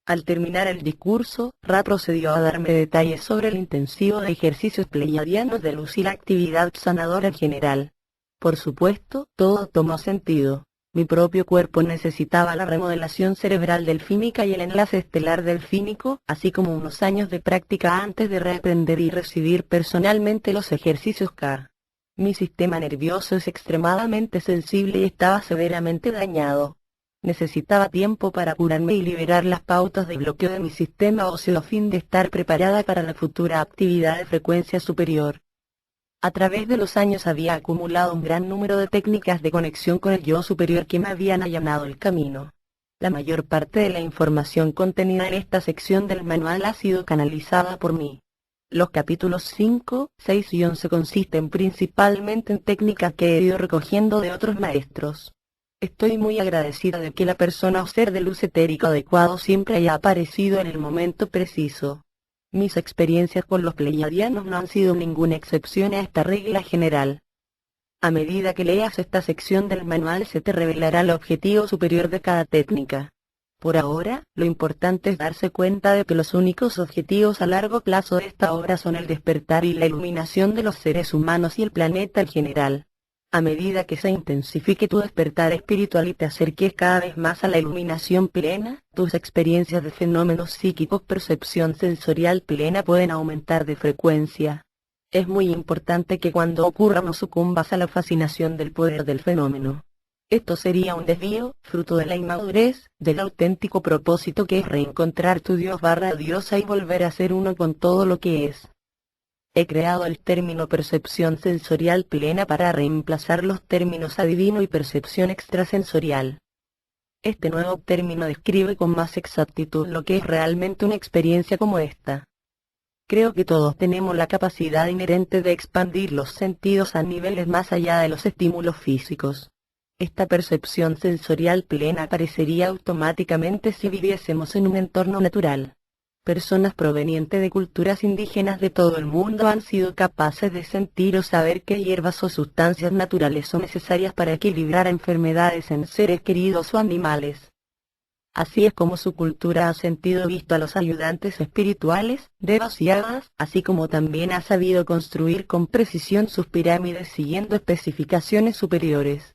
Al terminar el discurso, Ra procedió a darme detalles sobre el intensivo de ejercicios pleiadianos de luz y la actividad sanadora en general. Por supuesto, todo tomó sentido. Mi propio cuerpo necesitaba la remodelación cerebral delfínica y el enlace estelar delfínico, así como unos años de práctica antes de reaprender y recibir personalmente los ejercicios K. Mi sistema nervioso es extremadamente sensible y estaba severamente dañado. Necesitaba tiempo para curarme y liberar las pautas de bloqueo de mi sistema óseo a fin de estar preparada para la futura actividad de frecuencia superior. A través de los años había acumulado un gran número de técnicas de conexión con el yo superior que me habían allanado el camino. La mayor parte de la información contenida en esta sección del manual ha sido canalizada por mí. Los capítulos 5, 6 y 11 consisten principalmente en técnicas que he ido recogiendo de otros maestros. Estoy muy agradecida de que la persona o ser de luz etérico adecuado siempre haya aparecido en el momento preciso. Mis experiencias con los pleiadianos no han sido ninguna excepción a esta regla general. A medida que leas esta sección del manual se te revelará el objetivo superior de cada técnica. Por ahora, lo importante es darse cuenta de que los únicos objetivos a largo plazo de esta obra son el despertar y la iluminación de los seres humanos y el planeta en general. A medida que se intensifique tu despertar espiritual y te acerques cada vez más a la iluminación plena, tus experiencias de fenómenos psíquicos, percepción sensorial plena pueden aumentar de frecuencia. Es muy importante que cuando ocurra no sucumbas a la fascinación del poder del fenómeno. Esto sería un desvío, fruto de la inmadurez, del auténtico propósito que es reencontrar tu Dios/diosa y volver a ser uno con todo lo que es. He creado el término percepción sensorial plena para reemplazar los términos adivino y percepción extrasensorial. Este nuevo término describe con más exactitud lo que es realmente una experiencia como esta. Creo que todos tenemos la capacidad inherente de expandir los sentidos a niveles más allá de los estímulos físicos. Esta percepción sensorial plena aparecería automáticamente si viviésemos en un entorno natural. Personas provenientes de culturas indígenas de todo el mundo han sido capaces de sentir o saber qué hierbas o sustancias naturales son necesarias para equilibrar enfermedades en seres queridos o animales. Así es como su cultura ha sentido visto a los ayudantes espirituales, devas y hadas, así como también ha sabido construir con precisión sus pirámides siguiendo especificaciones superiores.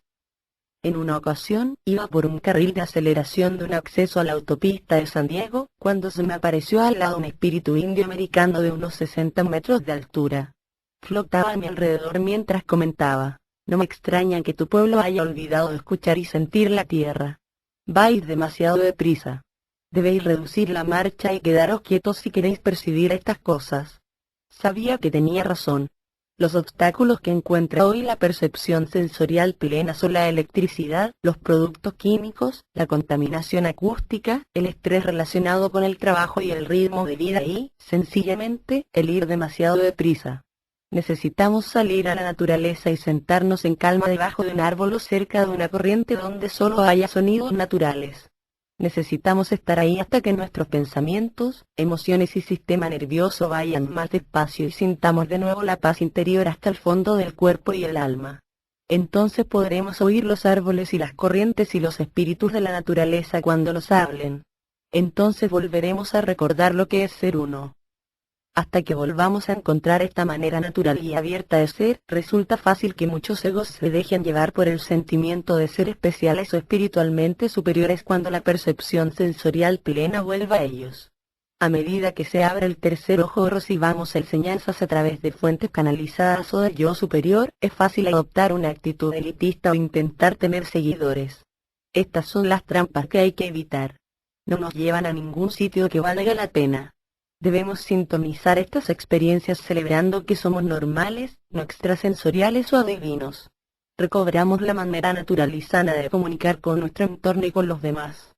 En una ocasión, iba por un carril de aceleración de un acceso a la autopista de San Diego, cuando se me apareció al lado un espíritu indio americano de unos 60 metros de altura. Flotaba a mi alrededor mientras comentaba: no me extraña que tu pueblo haya olvidado escuchar y sentir la tierra. Vais demasiado deprisa. Debéis reducir la marcha y quedaros quietos si queréis percibir estas cosas. Sabía que tenía razón. Los obstáculos que encuentra hoy la percepción sensorial plena son la electricidad, los productos químicos, la contaminación acústica, el estrés relacionado con el trabajo y el ritmo de vida y, sencillamente, el ir demasiado deprisa. Necesitamos salir a la naturaleza y sentarnos en calma debajo de un árbol o cerca de una corriente donde solo haya sonidos naturales. Necesitamos estar ahí hasta que nuestros pensamientos, emociones y sistema nervioso vayan más despacio y sintamos de nuevo la paz interior hasta el fondo del cuerpo y el alma. Entonces podremos oír los árboles y las corrientes y los espíritus de la naturaleza cuando nos hablen. Entonces volveremos a recordar lo que es ser uno. Hasta que volvamos a encontrar esta manera natural y abierta de ser, resulta fácil que muchos egos se dejen llevar por el sentimiento de ser especiales o espiritualmente superiores cuando la percepción sensorial plena vuelva a ellos. A medida que se abre el tercer ojo o recibamos enseñanzas a través de fuentes canalizadas o del yo superior, es fácil adoptar una actitud elitista o intentar tener seguidores. Estas son las trampas que hay que evitar. No nos llevan a ningún sitio que valga la pena. Debemos sintonizar estas experiencias celebrando que somos normales, no extrasensoriales o adivinos. Recobramos la manera natural y sana de comunicar con nuestro entorno y con los demás.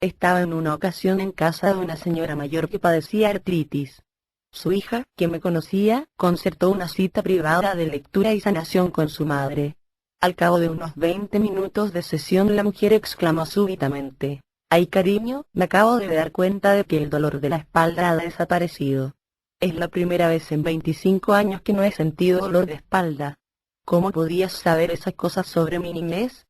Estaba en una ocasión en casa de una señora mayor que padecía artritis. Su hija, que me conocía, concertó una cita privada de lectura y sanación con su madre. Al cabo de unos 20 minutos de sesión la mujer exclamó súbitamente: «Ay cariño, me acabo de dar cuenta de que el dolor de la espalda ha desaparecido. Es la primera vez en 25 años que no he sentido dolor de espalda. ¿Cómo podías saber esas cosas sobre mi niñez?».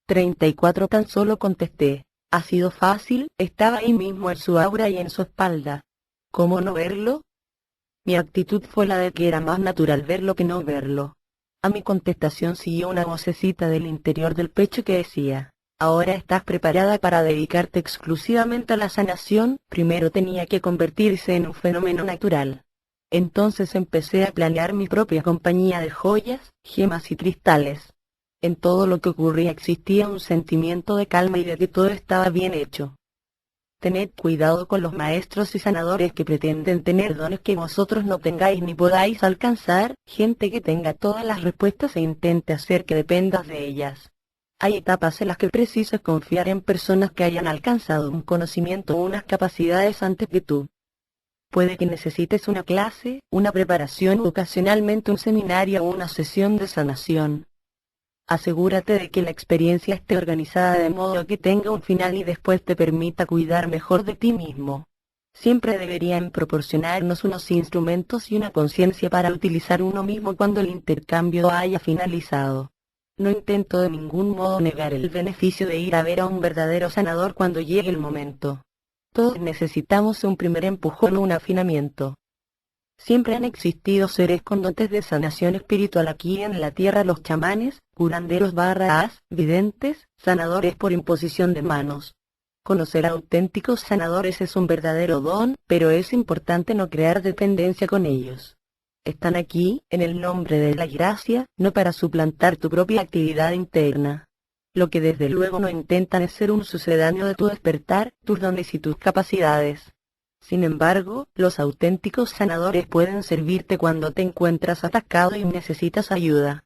34 tan solo contesté. Ha sido fácil, estaba ahí mismo en su aura y en su espalda. ¿Cómo no verlo? Mi actitud fue la de que era más natural verlo que no verlo. A mi contestación siguió una vocecita del interior del pecho que decía: «Ahora estás preparada para dedicarte exclusivamente a la sanación». Primero tenía que convertirse en un fenómeno natural. Entonces empecé a planear mi propia compañía de joyas, gemas y cristales. En todo lo que ocurría existía un sentimiento de calma y de que todo estaba bien hecho. Tened cuidado con los maestros y sanadores que pretenden tener dones que vosotros no tengáis ni podáis alcanzar, gente que tenga todas las respuestas e intente hacer que dependas de ellas. Hay etapas en las que precisas confiar en personas que hayan alcanzado un conocimiento o unas capacidades antes que tú. Puede que necesites una clase, una preparación o ocasionalmente un seminario o una sesión de sanación. Asegúrate de que la experiencia esté organizada de modo que tenga un final y después te permita cuidar mejor de ti mismo. Siempre deberían proporcionarnos unos instrumentos y una conciencia para utilizar uno mismo cuando el intercambio haya finalizado. No intento de ningún modo negar el beneficio de ir a ver a un verdadero sanador cuando llegue el momento. Todos necesitamos un primer empujón o un afinamiento. Siempre han existido seres con dotes de sanación espiritual aquí en la tierra: los chamanes, curanderos / videntes, sanadores por imposición de manos. Conocer a auténticos sanadores es un verdadero don, pero es importante no crear dependencia con ellos. Están aquí, en el nombre de la gracia, no para suplantar tu propia actividad interna. Lo que desde luego no intentan es ser un sucedáneo de tu despertar, tus dones y tus capacidades. Sin embargo, los auténticos sanadores pueden servirte cuando te encuentras atascado y necesitas ayuda.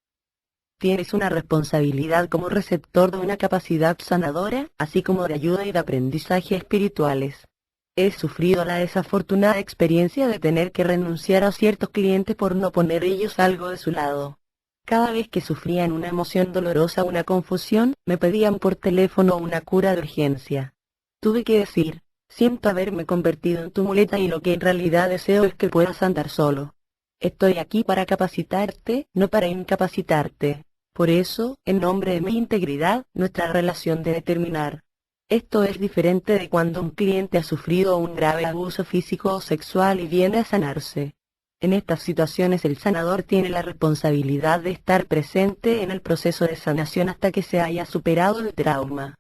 Tienes una responsabilidad como receptor de una capacidad sanadora, así como de ayuda y de aprendizaje espirituales. He sufrido la desafortunada experiencia de tener que renunciar a ciertos clientes por no poner ellos algo de su lado. Cada vez que sufrían una emoción dolorosa o una confusión, me pedían por teléfono una cura de urgencia. Tuve que decir: «Siento haberme convertido en tu muleta y lo que en realidad deseo es que puedas andar solo. Estoy aquí para capacitarte, no para incapacitarte. Por eso, en nombre de mi integridad, nuestra relación debe terminar». Esto es diferente de cuando un cliente ha sufrido un grave abuso físico o sexual y viene a sanarse. En estas situaciones el sanador tiene la responsabilidad de estar presente en el proceso de sanación hasta que se haya superado el trauma.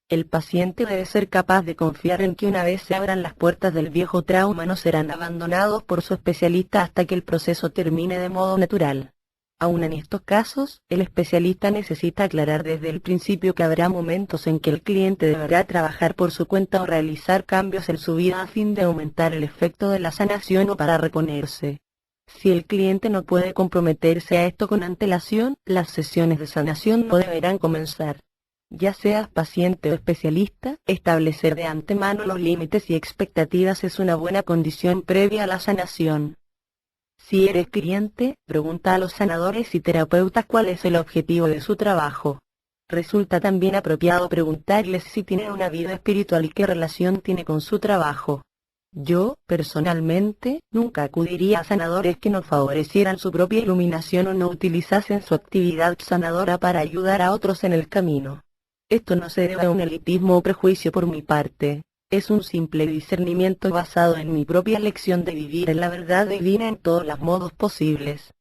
El paciente debe ser capaz de confiar en que una vez se abran las puertas del viejo trauma no serán abandonados por su especialista hasta que el proceso termine de modo natural. Aún en estos casos, el especialista necesita aclarar desde el principio que habrá momentos en que el cliente deberá trabajar por su cuenta o realizar cambios en su vida a fin de aumentar el efecto de la sanación o para reponerse. Si el cliente no puede comprometerse a esto con antelación, las sesiones de sanación no deberán comenzar. Ya seas paciente o especialista, establecer de antemano los límites y expectativas es una buena condición previa a la sanación. Si eres cliente, pregunta a los sanadores y terapeutas cuál es el objetivo de su trabajo. Resulta también apropiado preguntarles si tienen una vida espiritual y qué relación tiene con su trabajo. Yo, personalmente, nunca acudiría a sanadores que no favorecieran su propia iluminación o no utilizasen su actividad sanadora para ayudar a otros en el camino. Esto no se debe a un elitismo o prejuicio por mi parte. Es un simple discernimiento basado en mi propia lección de vivir en la verdad divina en todos los modos posibles.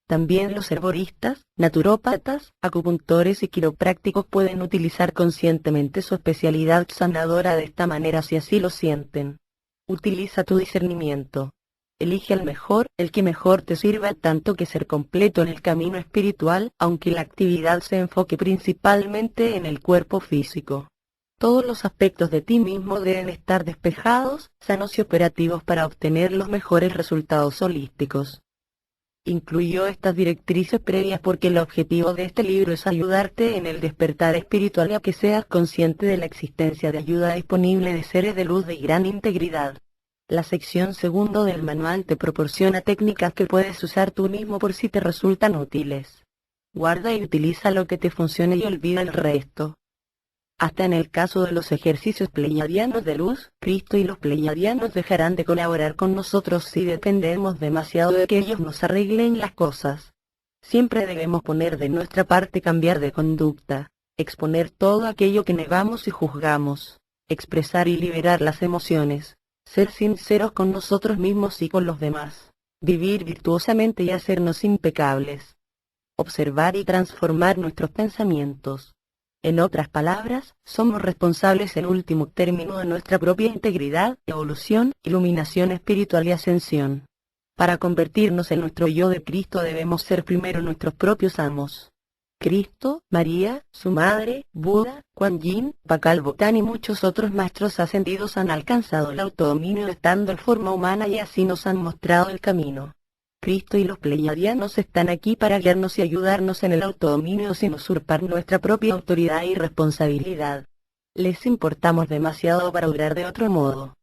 También los herboristas, naturópatas, acupuntores y quiroprácticos pueden utilizar conscientemente su especialidad sanadora de esta manera si así lo sienten. Utiliza tu discernimiento. Elige el mejor, el que mejor te sirva, tanto que ser completo en el camino espiritual, aunque la actividad se enfoque principalmente en el cuerpo físico. Todos los aspectos de ti mismo deben estar despejados, sanos y operativos para obtener los mejores resultados holísticos. Incluyó estas directrices previas porque el objetivo de este libro es ayudarte en el despertar espiritual y a que seas consciente de la existencia de ayuda disponible de seres de luz de gran integridad. La sección segundo del manual te proporciona técnicas que puedes usar tú mismo por si te resultan útiles. Guarda y utiliza lo que te funcione y olvida el resto. Hasta en el caso de los ejercicios pleiadianos de luz, Cristo y los pleiadianos dejarán de colaborar con nosotros si dependemos demasiado de que ellos nos arreglen las cosas. Siempre debemos poner de nuestra parte, cambiar de conducta, exponer todo aquello que negamos y juzgamos, expresar y liberar las emociones, ser sinceros con nosotros mismos y con los demás, vivir virtuosamente y hacernos impecables, observar y transformar nuestros pensamientos. En otras palabras, somos responsables en último término de nuestra propia integridad, evolución, iluminación espiritual y ascensión. Para convertirnos en nuestro yo de Cristo debemos ser primero nuestros propios amos. Cristo, María, su madre, Buda, Kuan Yin, Pakal Botán y muchos otros maestros ascendidos han alcanzado el autodominio estando en forma humana y así nos han mostrado el camino. Cristo y los pleiadianos están aquí para guiarnos y ayudarnos en el autodominio sin usurpar nuestra propia autoridad y responsabilidad. Les importamos demasiado para obrar de otro modo.